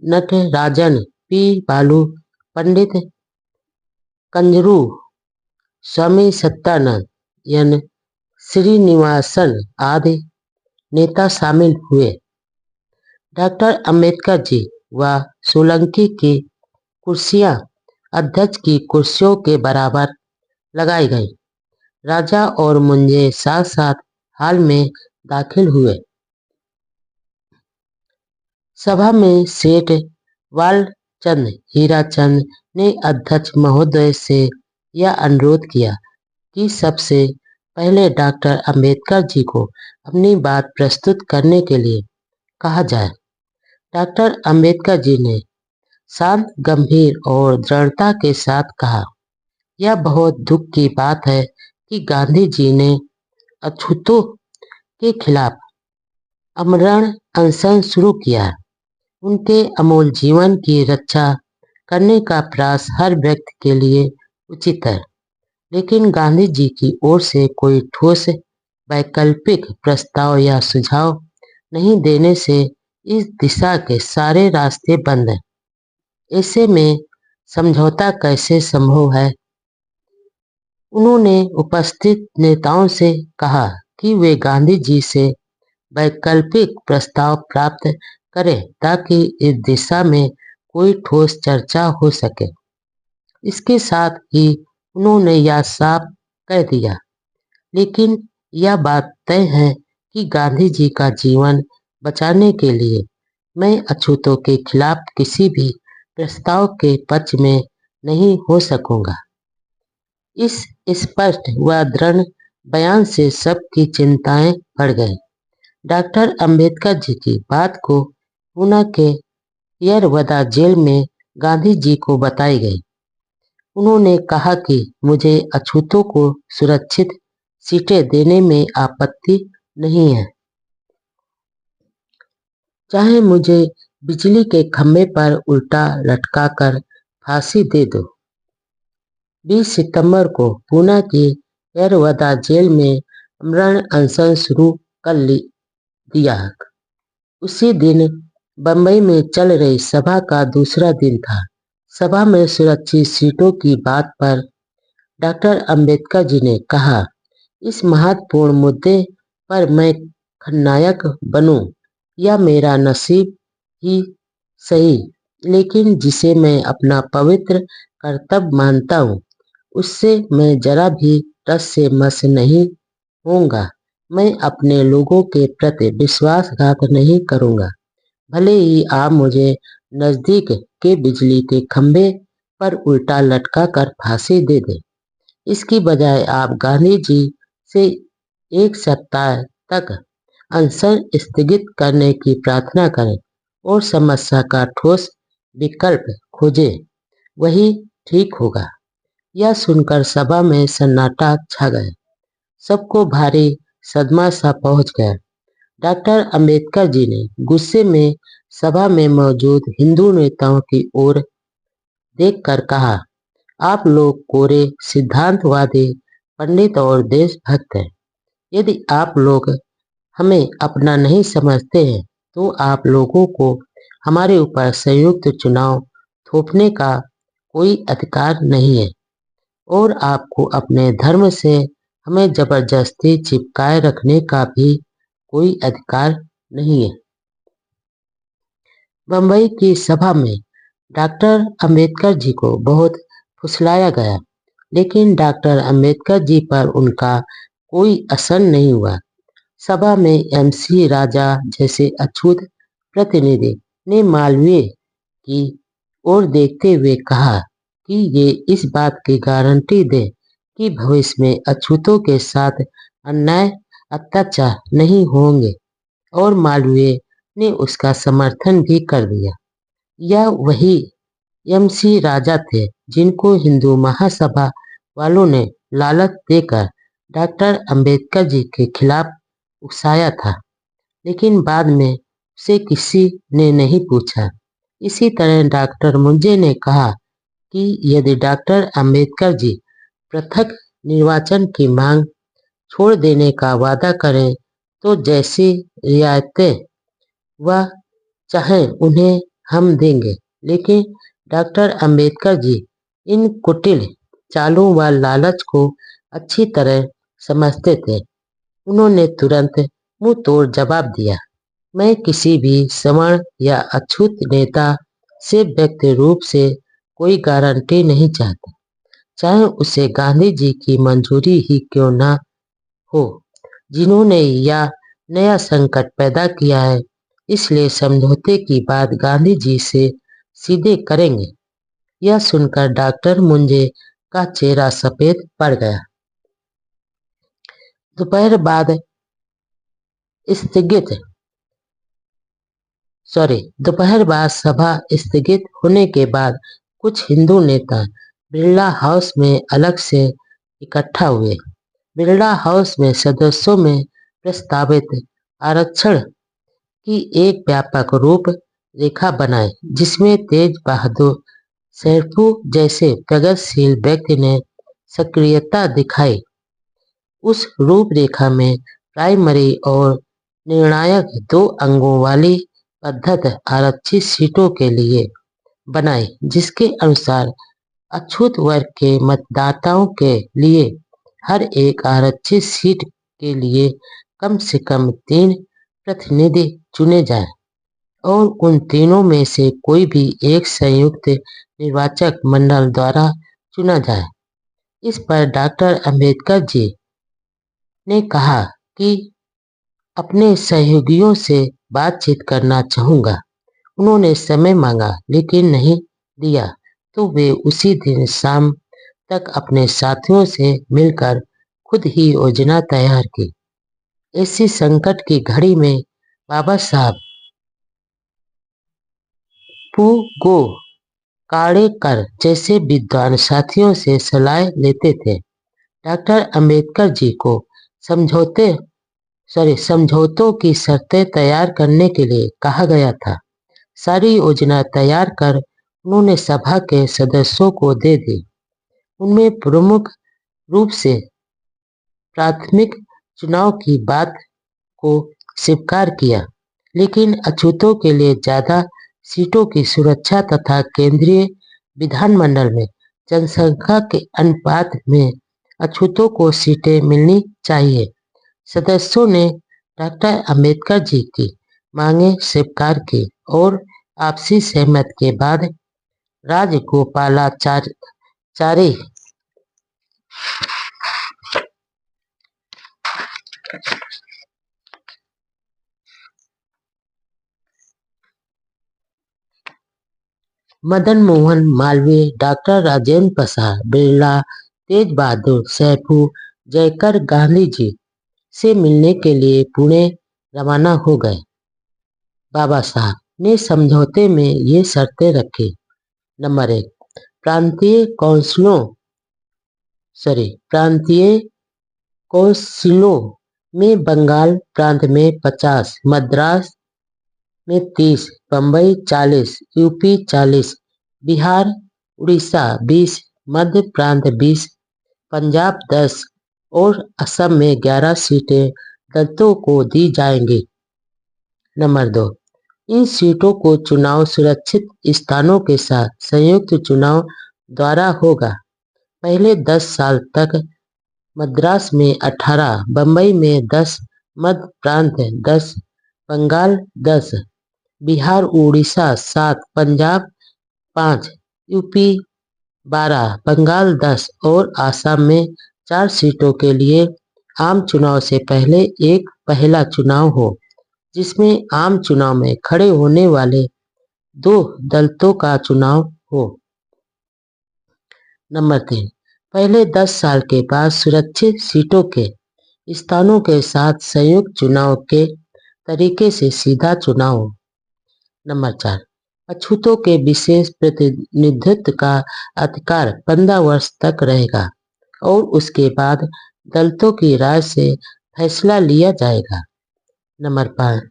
Natarajan, P Balu, Pandit Kunzru, Swami Satyanand, N Srinivasan आदि नेता शामिल हुए। डॉक्टर अंबेडकर जी व सोलंकी की कुर्सियां अध्यक्ष की कुर्सियों के बराबर लगाई गई। राजा और मुंजे साथ साथ हाल में दाखिल हुए। सभा में सेठ वालचंद हीराचंद ने अध्यक्ष महोदय से यह अनुरोध किया कि सबसे पहले डॉक्टर अंबेडकर जी को अपनी बात प्रस्तुत करने के लिए कहा जाए। डॉक्टर अंबेडकर जी ने शांत, गंभीर और दृढ़ता के साथ कहा, यह बहुत दुख की बात है कि गांधी जी ने अछूतों के खिलाफ आमरण अनशन शुरू किया है। उनके अमूल्य जीवन की रक्षा करने का प्रयास हर व्यक्ति के लिए उचित है, लेकिन गांधी जी की ओर से कोई ठोस वैकल्पिक प्रस्ताव या सुझाव नहीं देने से इस दिशा के सारे रास्ते बंद हैं। ऐसे में समझौता कैसे संभव है? उन्होंने उपस्थित नेताओं से कहा कि वे गांधी जी से वैकल्पिक प्रस्ताव प्राप्त करें ताकि इस दिशा में कोई ठोस चर्चा हो सके। इसके साथ ही उन्होंने यह साफ कह दिया, लेकिन यह बात तय है कि गांधी जी का जीवन बचाने के लिए मैं अछूतों के खिलाफ किसी भी प्रस्ताव के पक्ष में नहीं हो सकूंगा। इस स्पष्ट व दृढ़ बयान से सबकी चिंताएं बढ़ गई। डॉक्टर अंबेडकर जी की बात को पुणे के यरवदा जेल में गांधी जी को बताई गई। उन्होंने कहा कि मुझे अछूतों को सुरक्षित सीटें देने में आपत्ति नहीं है, चाहे मुझे बिजली के खंभे पर उल्टा लटकाकर फांसी दे दो। 20 सितंबर को पुणे की यरवदा जेल में आमरण अनशन शुरू कर दिया। उसी दिन बंबई में चल रही सभा का दूसरा दिन था। सभा में सुरक्षित सीटों की बात पर डॉक्टर अंबेडकर जी ने कहा, इस महत्वपूर्ण मुद्दे पर मैं खलनायक बनूं या मेरा नसीब ही सही, लेकिन जिसे मैं अपना पवित्र कर्तव्य मानता हूँ उससे मैं जरा भी टस से मस नहीं होऊंगा। मैं अपने लोगों के प्रति विश्वासघात नहीं करूंगा, भले ही आप मुझे नजदीक के बिजली के खंभे पर उल्टा लटका कर फांसी दे दें। इसकी बजाय आप गांधी जी से 1 सप्ताह तक अनशन स्थगित करने की प्रार्थना करें और समस्या का ठोस विकल्प खोजें, वही ठीक होगा। यह सुनकर सभा में सन्नाटा छा गया। सबको भारी सदमा सा पहुंच गया। डॉक्टर अंबेडकर जी ने गुस्से में सभा में मौजूद हिंदू नेताओं की ओर देखकर कहा, आप लोग कोरे सिद्धांतवादी पंडित और देशभक्त हैं। यदि आप लोग हमें अपना नहीं समझते हैं तो आप लोगों को हमारे ऊपर संयुक्त चुनाव थोपने का कोई अधिकार नहीं है और आपको अपने धर्म से हमें जबरदस्ती चिपकाए रखने का भी कोई अधिकार नहीं है। बंबई की सभा में डॉक्टर अंबेडकर जी को बहुत फुसलाया गया, लेकिन डॉक्टर अंबेडकर जी पर उनका कोई असर नहीं हुआ। सभा में एम.सी. राजा जैसे अछूत प्रतिनिधि ने मालवीय की ओर देखते हुए कहा कि ये इस बात की गारंटी दे कि भविष्य में अछूतों के साथ अन्याय अत्याचार नहीं होंगे, और मालवीय ने उसका समर्थन भी कर दिया। यह वही एमसी राजा थे जिनको हिंदू महासभा वालों ने लालच देकर डॉक्टर अंबेडकर जी के खिलाफ उकसाया था, लेकिन बाद में उसे किसी ने नहीं पूछा। इसी तरह डॉक्टर मुंजे ने कहा कि यदि डॉक्टर अंबेडकर जी पृथक निर्वाचन की मांग छोड़ देने का वादा करें तो जैसी रियायतें वह चाहें उन्हें हम देंगे। लेकिन डॉक्टर अंबेडकर जी इन कुटिल चालों व लालच को अच्छी तरह समझते थे। उन्होंने तुरंत मुंह तोड़ जवाब दिया, मैं किसी भी सवर्ण या अछूत नेता से व्यक्ति रूप से कोई गारंटी नहीं चाहता, चाहे उसे गांधी जी की मंजूरी ही क्यों ना हो, जिन्होंने यह नया संकट पैदा किया है। इसलिए समझौते की बात गांधी जी से सीधे करेंगे। यह सुनकर डॉक्टर मुंजे का चेहरा सफेद पड़ गया। दोपहर बाद स्थगित दोपहर बाद सभा स्थगित होने के बाद कुछ हिंदू नेता बिरला हाउस में अलग से इकट्ठा हुए। बिरला हाउस में सदस्यों में प्रस्तावित आरक्षण की एक व्यापक रूप रेखा बनाई, जिसमें तेज बहादुर शेरपू जैसे प्रगतिशील व्यक्ति ने सक्रियता दिखाई। उस रूपरेखा में प्राइमरी और निर्णायक 2 अंगों वाली पद्धति आरक्षित सीटों के लिए बनाई, जिसके अनुसार अछूत वर्ग के मतदाताओं के लिए हर एक आरक्षित सीट के लिए कम से कम 3 प्रतिनिधि चुने जाएं और उन तीनों में से कोई भी एक संयुक्त निर्वाचक मंडल द्वारा चुना जाए। इस पर डॉक्टर अंबेडकर जी ने कहा कि अपने सहयोगियों से बातचीत करना चाहूँगा। उन्होंने समय मांगा लेकिन नहीं दिया, तो वे उसी दिन शाम तक अपने साथियों से मिलकर खुद ही योजना तैयार की। ऐसी संकट की घड़ी में बाबा साहब गो काड़ेकर जैसे विद्वान साथियों से सलाह लेते थे। डॉक्टर अंबेडकर जी को समझौतों की शर्तें तैयार करने के लिए कहा गया था। सारी योजना तैयार कर उन्होंने सभा के सदस्यों को दे दी। उनमें प्रमुख रूप से प्राथमिक चुनाव की बात को स्वीकार किया, लेकिन अछूतों के लिए ज्यादा सीटों की सुरक्षा तथा केंद्रीय विधानमंडल में जनसंख्या के अनुपात में अछूतों को सीटें मिलनी चाहिए। सदस्यों ने डॉक्टर अंबेडकर जी की मांगें स्वीकार की और आपसी सहमति के बाद राजगोपालाचारी मदन मोहन मालवीय, डॉक्टर राजेंद्र प्रसाद बिरला, तेज बहादुर शेरपू जयकर गांधी जी से मिलने के लिए पुणे रवाना हो गए। बाबा साहब ने समझौते में ये शर्तें रखी। नंबर 1, प्रांतीय कौंसिलों में बंगाल प्रांत में 50, मद्रास में 30, बम्बई 40, यूपी 40, बिहार उड़ीसा 20, मध्य प्रांत 20, पंजाब 10 और असम में 11 सीटें दलितों को दी जाएंगी। नंबर 2, इन सीटों को चुनाव सुरक्षित स्थानों के साथ संयुक्त चुनाव द्वारा होगा। पहले 10 साल तक मद्रास में 18, बम्बई में 10, मध्य प्रांत 10, बंगाल 10, बिहार उड़ीसा 7, पंजाब 5, यूपी 12, बंगाल 10 और आसाम में 4 सीटों के लिए आम चुनाव से पहले एक पहला चुनाव हो, जिसमें आम चुनाव में खड़े होने वाले 2 दलों का चुनाव हो। नंबर 3, पहले 10 साल के बाद सुरक्षित सीटों के स्थानों के साथ संयुक्त चुनाव के तरीके से सीधा चुनाव। नंबर 4, अछूतों के विशेष प्रतिनिधित्व का अधिकार 15 वर्ष तक रहेगा और उसके बाद दलितों की राय से फैसला लिया जाएगा। नंबर 5,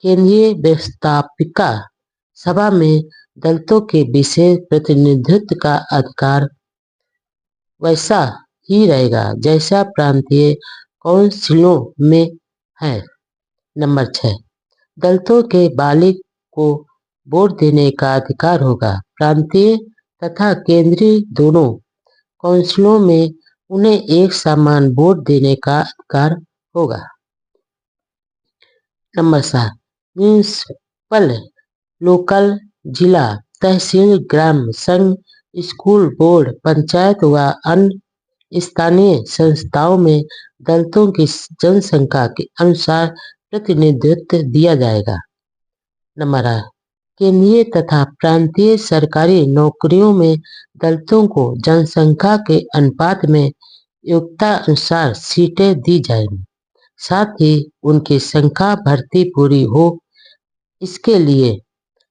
केंद्रीय व्यवस्थापिका सभा में दलितों के विशेष प्रतिनिधित्व का अधिकार वैसा ही रहेगा जैसा प्रांतीय काउंसिलों में है। नंबर 6, दलितों के बालिग को वोट देने का अधिकार होगा। प्रांतीय तथा केंद्रीय दोनों काउंसिलों में उन्हें एक समान वोट देने का अधिकार होगा। नंबर 7, म्यूनिसिपल, लोकल, जिला, तहसील, ग्राम संघ, स्कूल बोर्ड, पंचायत व अन्य स्थानीय संस्थाओं में दलितों की जनसंख्या के अनुसार प्रतिनिधित्व दिया जाएगा। नंबर 8, केंद्रीय तथा प्रांतीय सरकारी नौकरियों में दलितों को जनसंख्या के अनुपात में योग्यता अनुसार सीटें दी जाएंगी। साथ ही उनकी संख्या भर्ती पूरी हो इसके लिए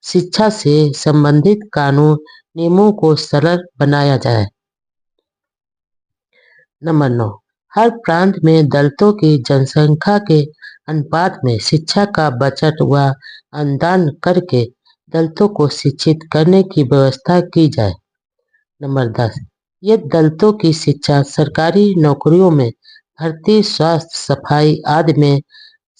शिक्षा से संबंधित कानून नियमों को सरल बनाया जाए। नंबर 9, हर प्रांत में दलितों की जनसंख्या के अनुपात में शिक्षा का बजट व अनुदान करके दलितों को शिक्षित करने की व्यवस्था की जाए। नंबर 10, यदि दलितों की शिक्षा, सरकारी नौकरियों में भर्ती, स्वास्थ्य, सफाई आदि में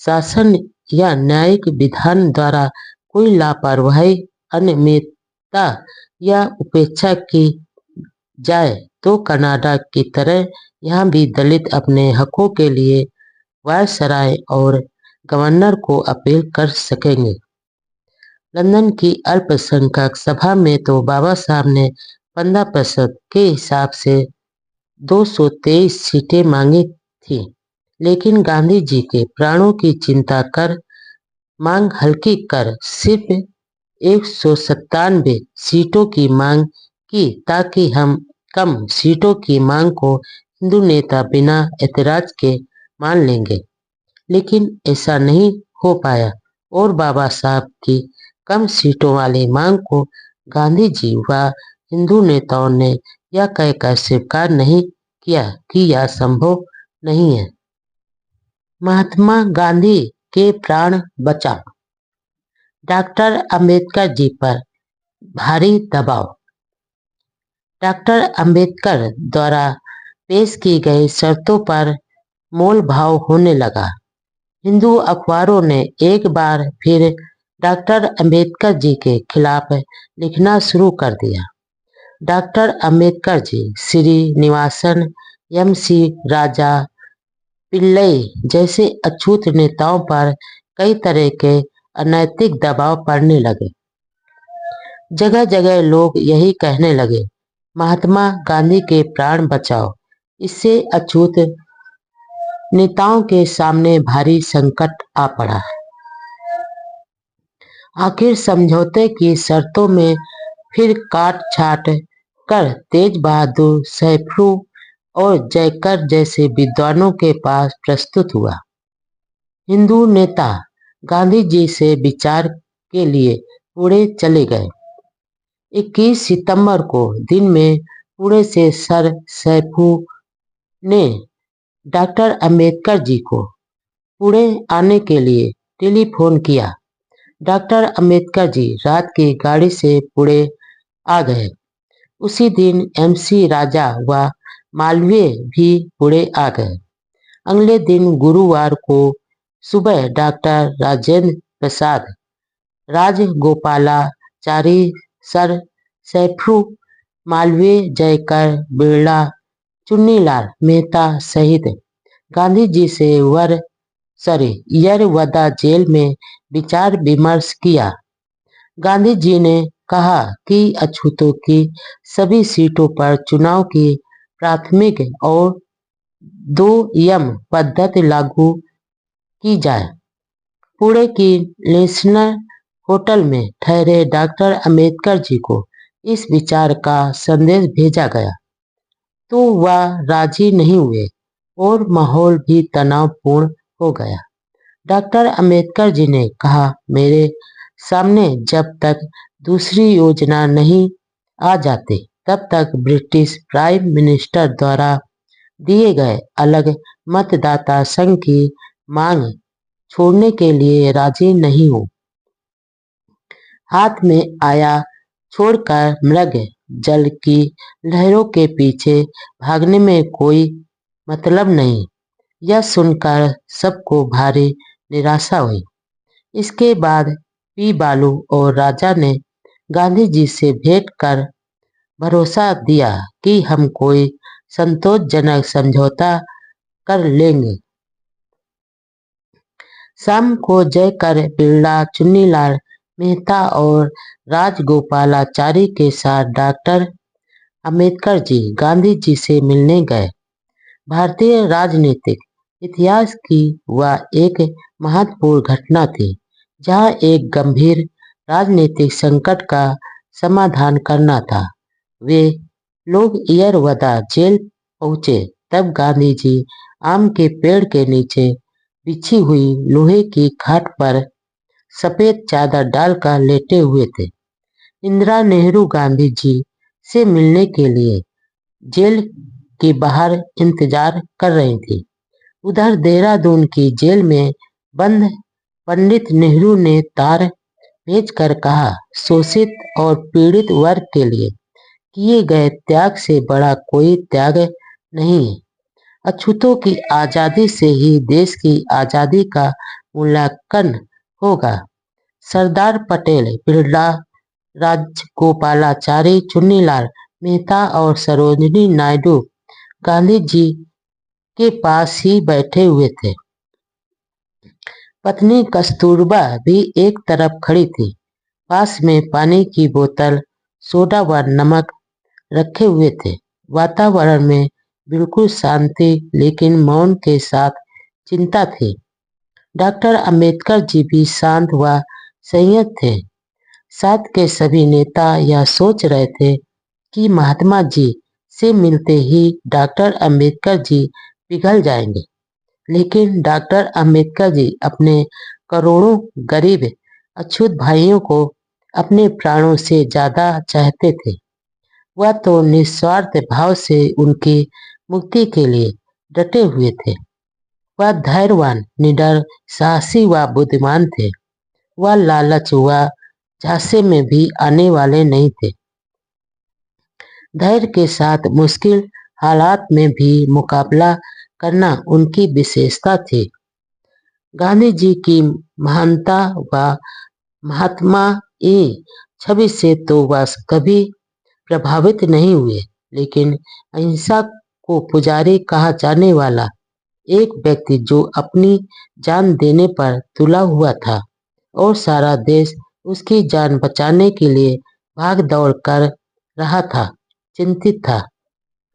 शासन या न्यायिक विधान द्वारा कोई लापरवाही, अनियमितता या उपेक्षा की जाए तो कनाडा की तरह यहाँ भी दलित अपने हकों के लिए वायसराय और गवर्नर को अपील कर सकेंगे। लंदन की अल्पसंख्यक सभा में तो बाबा साहब ने 15% के हिसाब से 223 सीटें मांगी थी, लेकिन गांधी जी के प्राणों की चिंता कर मांग हल्की कर सिर्फ 197 सीटों की मांग की ताकि हम कम सीटों की मांग को हिंदू नेता बिना ऐतराज के मान लेंगे। लेकिन ऐसा नहीं हो पाया और बाबा साहब की कम सीटों वाली मांग को गांधी जी व हिंदू नेताओं ने यह कहकर स्वीकार नहीं किया कि यह संभव नहीं है। महात्मा गांधी के प्राण बचाओ। डॉक्टर अंबेडकर जी पर भारी दबाव। डॉक्टर अंबेडकर द्वारा पेश की गई शर्तों पर मोल भाव होने लगा। हिंदू अखबारों ने एक बार फिर डॉक्टर अंबेडकर जी के खिलाफ लिखना शुरू कर दिया। Doctor Ambedkar ji Srinivasan, MC. राजा, पिल्लई जैसे अछूत नेताओं पर कई तरह के अनैतिक दबाव पड़ने लगे। जगह जगह लोग यही कहने लगे, महात्मा गांधी के प्राण बचाओ। इससे अछूत नेताओं के सामने भारी संकट आ पड़ा। आखिर समझौते की शर्तों में फिर काट छाट कर तेज बहादुर, सैफू और जयकर जैसे विद्वानों के पास प्रस्तुत हुआ। हिंदू नेता गांधी जी से विचार के लिए पुणे चले गए। 21 सितंबर को दिन में पुणे से सर सैफू ने डॉक्टर अंबेडकर जी को पुणे आने के लिए टेलीफोन किया। डॉक्टर अंबेडकर जी रात की गाड़ी से पुणे आ गए। उसी दिन एम.सी. राजा व मालवीय भी पुणे आ गए। अगले दिन गुरुवार को सुबह डॉक्टर राजेंद्र प्रसाद, राजगोपालाचारी, सर सैफू, मालवीय, जयकर, बिरला, चुन्नीलाल मेहता सहित गांधी जी से यरवदा जेल में विचार विमर्श किया। गांधी जी ने कहा कि अछूतों की सभी सीटों पर चुनाव की प्राथमिक और 2 पद्धति लागू की जाए। पुणे की नेशनल होटल में ठहरे डॉक्टर अंबेडकर जी को इस विचार का संदेश भेजा गया। तो वह राजी नहीं हुए और माहौल भी तनावपूर्ण हो गया। डॉक्टर अंबेडकर जी ने कहा, मेरे सामने जब तक दूसरी योजना नहीं आ जाती तब तक ब्रिटिश प्राइम मिनिस्टर द्वारा दिए गए अलग मतदाता संघ की मांग छोड़ने के लिए राजी नहीं हूँ। हाथ में आया छोड़कर मृग जल की लहरों के पीछे भागने में कोई मतलब नहीं। यह सुनकर सबको भारी निराशा हुई। इसके बाद पी बालू और राजा ने गांधी जी से भेंट कर भरोसा दिया कि हम कोई संतोषजनक समझौता कर लेंगे। शाम को जयकर बिरला, चुन्नीलाल मेहता और राजगोपालाचारी के साथ डॉक्टर अंबेडकर जी गांधी जी से मिलने गए। भारतीय राजनीतिक इतिहास की वह एक महत्वपूर्ण घटना थी जहां एक गंभीर राजनीतिक संकट का समाधान करना था। वे लोग यरवदा जेल पहुंचे तब गांधी जी आम के पेड़ के नीचे बिछी हुई लोहे की खाट पर सफेद चादर डालकर लेटे हुए थे। इंदिरा नेहरू गांधी जी से मिलने के लिए जेल के बाहर इंतजार कर रही थी। उधर देहरादून की जेल में बंद पंडित नेहरू ने तार भेजकर कहा, शोषित और पीड़ित वर्ग के लिए किए गए त्याग से बड़ा कोई त्याग नहीं है। अछूतों की आजादी से ही देश की आजादी का मूल्यांकन होगा। सरदार पटेल, बिरला, राजगोपालाचारी, चुन्नीलाल मेहता और सरोजिनी नायडू गांधी जी के पास ही बैठे हुए थे। पत्नी कस्तूरबा भी एक तरफ खड़ी थी। पास में पानी की बोतल, सोडा व नमक रखे हुए थे। वातावरण में बिल्कुल शांति लेकिन मौन के साथ चिंता थी। डॉक्टर अंबेडकर जी भी शांत व संयत थे। साथ के सभी नेता यह सोच रहे थे कि महात्मा जी से मिलते ही डॉक्टर अंबेडकर जी पिघल जाएंगे। लेकिन डॉक्टर अंबेडकर जी अपने करोड़ों गरीब अछूत भाइयों को अपने प्राणों से ज्यादा चाहते थे। वह तो निस्वार्थ भाव से उनकी मुक्ति के लिए डटे हुए थे। वह धैर्यवान, निडर, साहसी व बुद्धिमान थे। वह लालच व झांसे में भी आने वाले नहीं थे। धैर्य के साथ मुश्किल हालात में भी मुकाबला करना उनकी विशेषता थी। गांधी जी की महानता व महात्मा ई छवि से तो वह कभी प्रभावित नहीं हुए, लेकिन अहिंसा को पुजारी कहा जाने वाला एक व्यक्ति जो अपनी जान देने पर तुला हुआ था और सारा देश उसकी जान बचाने के लिए भाग दौड़ कर रहा था, चिंतित था।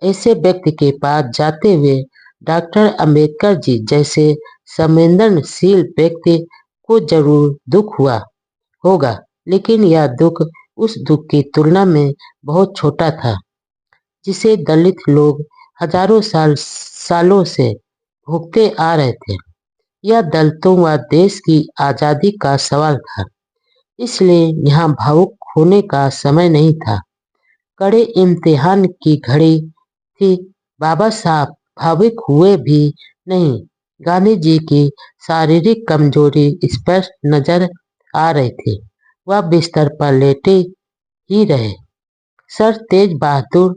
ऐसे व्यक्ति के पास जाते हुए डॉक्टर अंबेडकर जी जैसे संवेदनशील व्यक्ति को जरूर दुख हुआ होगा, लेकिन यह दुख उस दुख की तुलना में बहुत छोटा था जिसे दलित लोग हजारों सालों से भोगते आ रहे थे। यह दलितों व देश की आजादी का सवाल था, इसलिए यहाँ भावुक होने का समय नहीं था। कड़े इम्तिहान की घड़ी थी। बाबा साहब भावुक हुए भी नहीं। गांधी जी की शारीरिक कमजोरी स्पष्ट नजर आ रही थी। वह बिस्तर पर लेटे ही रहे। सर तेज बहादुर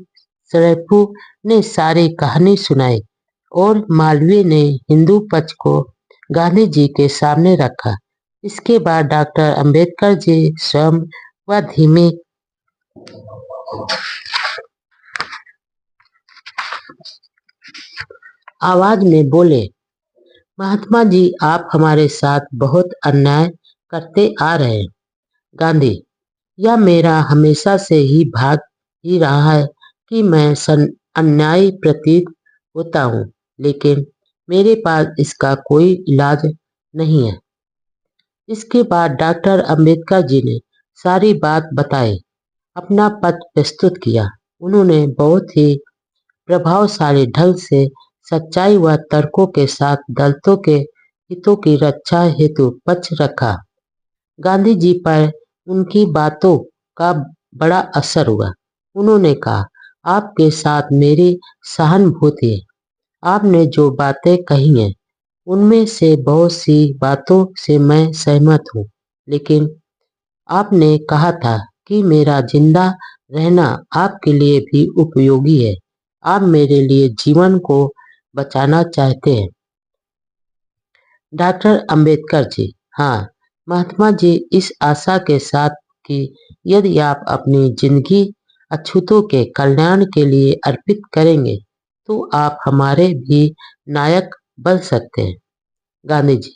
सरेफू ने सारी कहानी सुनाई और मालवीय ने हिंदू पक्ष को गांधी जी के सामने रखा। इसके बाद डॉक्टर अंबेडकर जी स्वयं व धीमे आवाज में बोले, महात्मा जी, आप हमारे साथ बहुत अन्याय करते आ रहे हैं। गांधी, यह मेरा हमेशा से ही भाग ही रहा है कि मैं अन्याय प्रतीत होता हूँ, लेकिन मेरे पास इसका कोई इलाज नहीं है। इसके बाद डॉक्टर अंबेडकर जी ने सारी बात बताई, अपना पक्ष प्रस्तुत किया। उन्होंने बहुत ही प्रभावशाली ढंग से सच्चाई व तर्कों के साथ दलितों के हितों की रक्षा हेतु पक्ष रखा। गांधी जी पर उनकी बातों का बड़ा असर हुआ। उन्होंने कहा, आपके साथ मेरी सहानुभूति है। आपने जो बातें कही हैं उनमें से बहुत सी बातों से मैं सहमत हूँ, लेकिन आपने कहा था कि मेरा जिंदा रहना आपके लिए भी उपयोगी है। आप मेरे लिए जीवन को बचाना चाहते हैं। डॉक्टर अंबेडकर जी, हाँ, महात्मा जी इस आशा के साथ कि यदि आप अपनी जिंदगी अछूतों के कल्याण के लिए अर्पित करेंगे तो आप हमारे भी नायक बन सकते हैं। गांधी जी,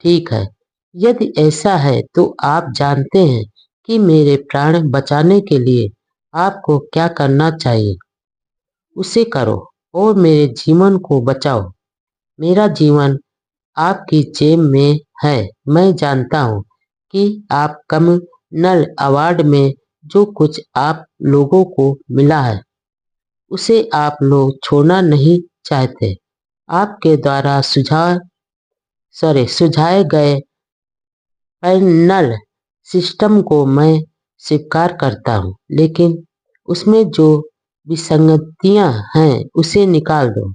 ठीक है, यदि ऐसा है तो आप जानते हैं कि मेरे प्राण बचाने के लिए आपको क्या करना चाहिए। उसे करो और मेरे जीवन को बचाओ। मेरा जीवन आपकी जेब में है। मैं जानता हूँ कि आप कम्युनल अवार्ड में जो कुछ आप लोगों को मिला है उसे आप लोग छोड़ना नहीं चाहते। आपके द्वारा सुझाए गए पैनल सिस्टम को मैं स्वीकार करता हूँ, लेकिन उसमें जो विसंगतियां हैं उसे निकाल दो।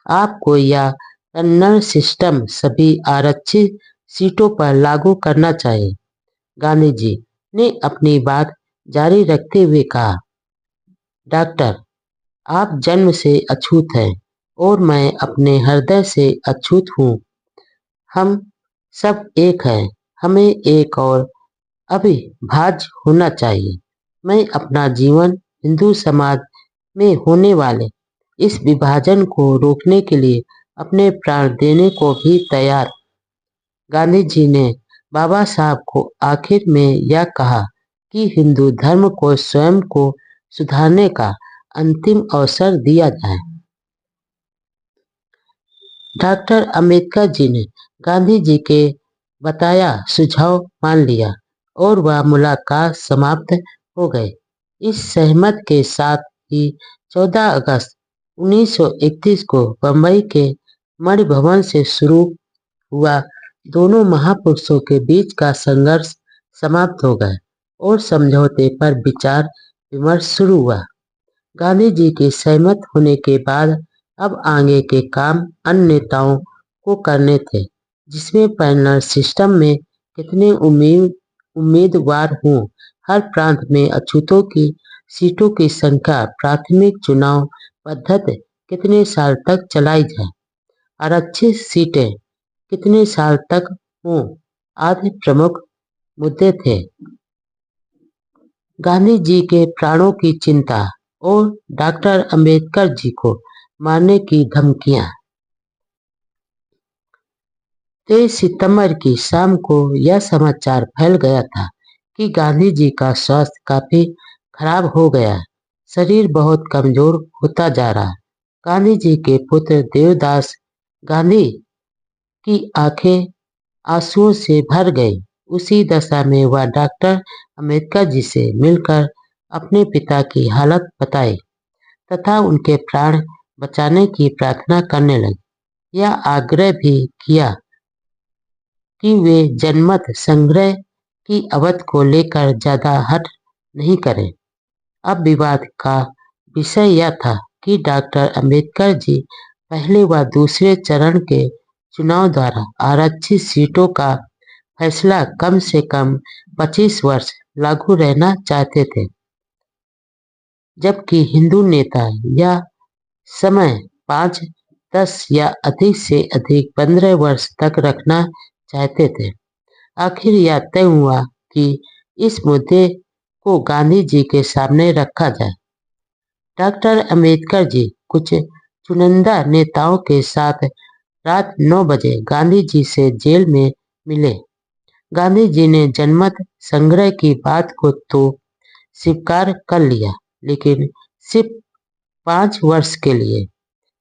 आपको यह पैनल सिस्टम सभी आरक्षित सीटों पर लागू करना चाहिए। गांधी जी ने अपनी बात जारी रखते हुए कहा, डॉक्टर, आप जन्म से अछूत हैं और मैं अपने हृदय से अछूत हूँ। हम सब एक हैं। हमें एक और अविभाज्य होना चाहिए। मैं अपना जीवन हिंदू समाज में होने वाले इस विभाजन को रोकने के लिए अपने प्राण देने को भी तैयार। गांधी जी ने बाबा साहब को आखिर में यह कहा कि हिंदू धर्म को स्वयं को सुधारने का अंतिम अवसर दिया जाए। डॉक्टर अंबेडकर जी ने गांधी जी के बताया सुझाव मान लिया और वह मुलाकात समाप्त हो गई। इस सहमत के साथ ही 14 अगस्त 1931 को बंबई के मणि भवन से शुरू हुआ दोनों महापुरुषों के बीच का संघर्ष समाप्त हो गया और समझौते पर विचार विमर्श शुरू हुआ। गांधी जी के सहमत होने के बाद अब आगे के काम अन्य नेताओं को करने थे, जिसमें पैनल सिस्टम में कितने उम्मीदवार हों, हर प्रांत में अछूतों की सीटों की संख्या, प्राथमिक चुनाव पद्धति कितने साल तक चलाई जाए, आरक्षित सीटें कितने साल तक हों आदि प्रमुख मुद्दे थे। गांधी जी के प्राणों की चिंता और डॉक्टर अंबेडकर जी को मारने की धमकियां। 23 सितंबर की शाम को यह समाचार फैल गया था कि गांधी जी का स्वास्थ्य काफी खराब हो गया है। शरीर बहुत कमजोर होता जा रहा है। गांधी जी के पुत्र देवदास गांधी की आंखें आंसुओं से भर गई। उसी दशा में वह डॉक्टर अंबेडकर जी से मिलकर अपने पिता की हालत बताई तथा उनके प्राण बचाने की प्रार्थना करने लगे। यह आग्रह भी किया कि वे जनमत संग्रह की अवधि को लेकर ज्यादा हठ नहीं करें। अब विवाद का विषय यह था कि डॉक्टर अंबेडकर जी पहले व दूसरे चरण के चुनाव द्वारा आरक्षित सीटों का फैसला कम से कम 25 वर्ष लागू रहना चाहते थे, जबकि हिंदू नेता यह समय 5, 10 या अधिक से अधिक 15 वर्ष तक रखना चाहते थे। आखिर यह तय हुआ कि इस मुद्दे को गांधी जी के सामने रखा जाए। डॉक्टर अंबेडकर जी कुछ चुनिंदा नेताओं के साथ रात 9 बजे गांधी जी से जेल में मिले। गांधी जी ने जनमत संग्रह की बात को तो स्वीकार कर लिया, लेकिन सिर्फ 5 वर्ष के लिए।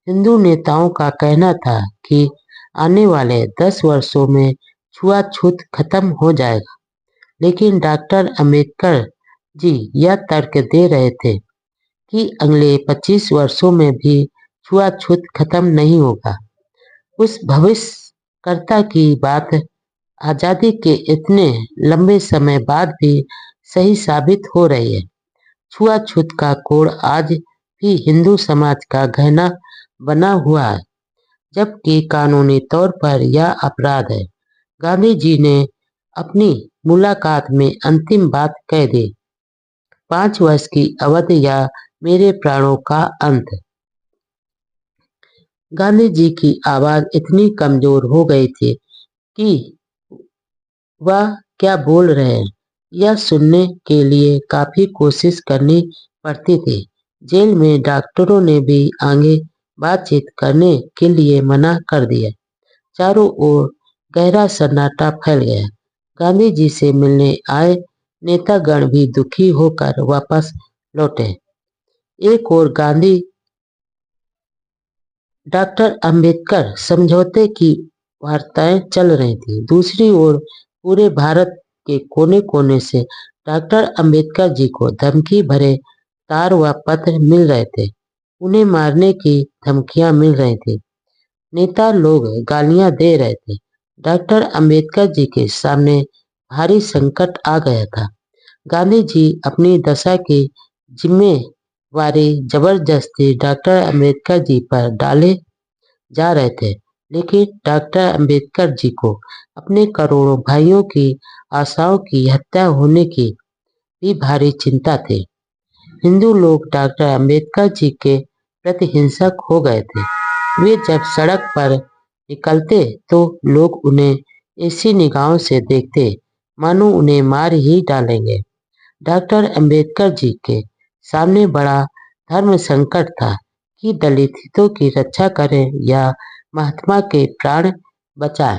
हिंदू नेताओं का कहना था कि आने वाले 10 वर्षों में छुआछूत खत्म हो जाएगा, लेकिन डॉक्टर अंबेडकर जी यह तर्क दे रहे थे कि अगले 25 वर्षों में भी छुआछूत खत्म नहीं होगा। उस भविष्यकर्ता की बात आजादी के इतने लंबे समय बाद भी सही साबित हो रही है। छुआछूत का कोड आज भी हिंदू समाज का गहना बना हुआ है, जबकि कानूनी तौर पर यह अपराध है। गांधी जी ने अपनी मुलाकात में अंतिम बात कह दी, 5 वर्ष की अवधि या मेरे प्राणों का अंत। गांधी जी की आवाज इतनी कमजोर हो गई थी कि वह क्या बोल रहे हैं यह सुनने के लिए काफी कोशिश करनी पड़ती थी। जेल में डॉक्टरों ने भी आगे बातचीत करने के लिए मना कर दिया। चारों ओर गहरा सन्नाटा फैल गया। गांधी जी से मिलने आए नेतागण भी दुखी होकर वापस लौटे। एक ओर गांधी डॉक्टर अंबेडकर समझौते की वार्ताएं चल रही थी, दूसरी ओर पूरे भारत के कोने कोने से डॉक्टर अंबेडकर जी को धमकी भरे तार व पत्र मिल रहे थे। उन्हें मारने की धमकियां मिल रही थी। नेता लोग गालियां दे रहे थे। डॉक्टर अंबेडकर जी के सामने भारी संकट आ गया था। गांधी जी अपनी दशा की जिम्मेवारी जबरदस्ती डॉक्टर अंबेडकर जी पर डाले जा रहे थे, लेकिन डॉक्टर अंबेडकर जी को अपने करोड़ों भाइयों की आशाओं की हत्या होने की भी भारी चिंता थी। हिंदू लोग डॉक्टर अंबेडकर जी के प्रति हिंसक हो गए थे। वे जब सड़क पर निकलते तो लोग उन्हें ऐसी निगाहों से देखते मानो उन्हें मार ही डालेंगे। डॉक्टर अंबेडकर जी के सामने बड़ा धर्म संकट था कि दलित हितों की रक्षा करें या महात्मा के प्राण बचाएं।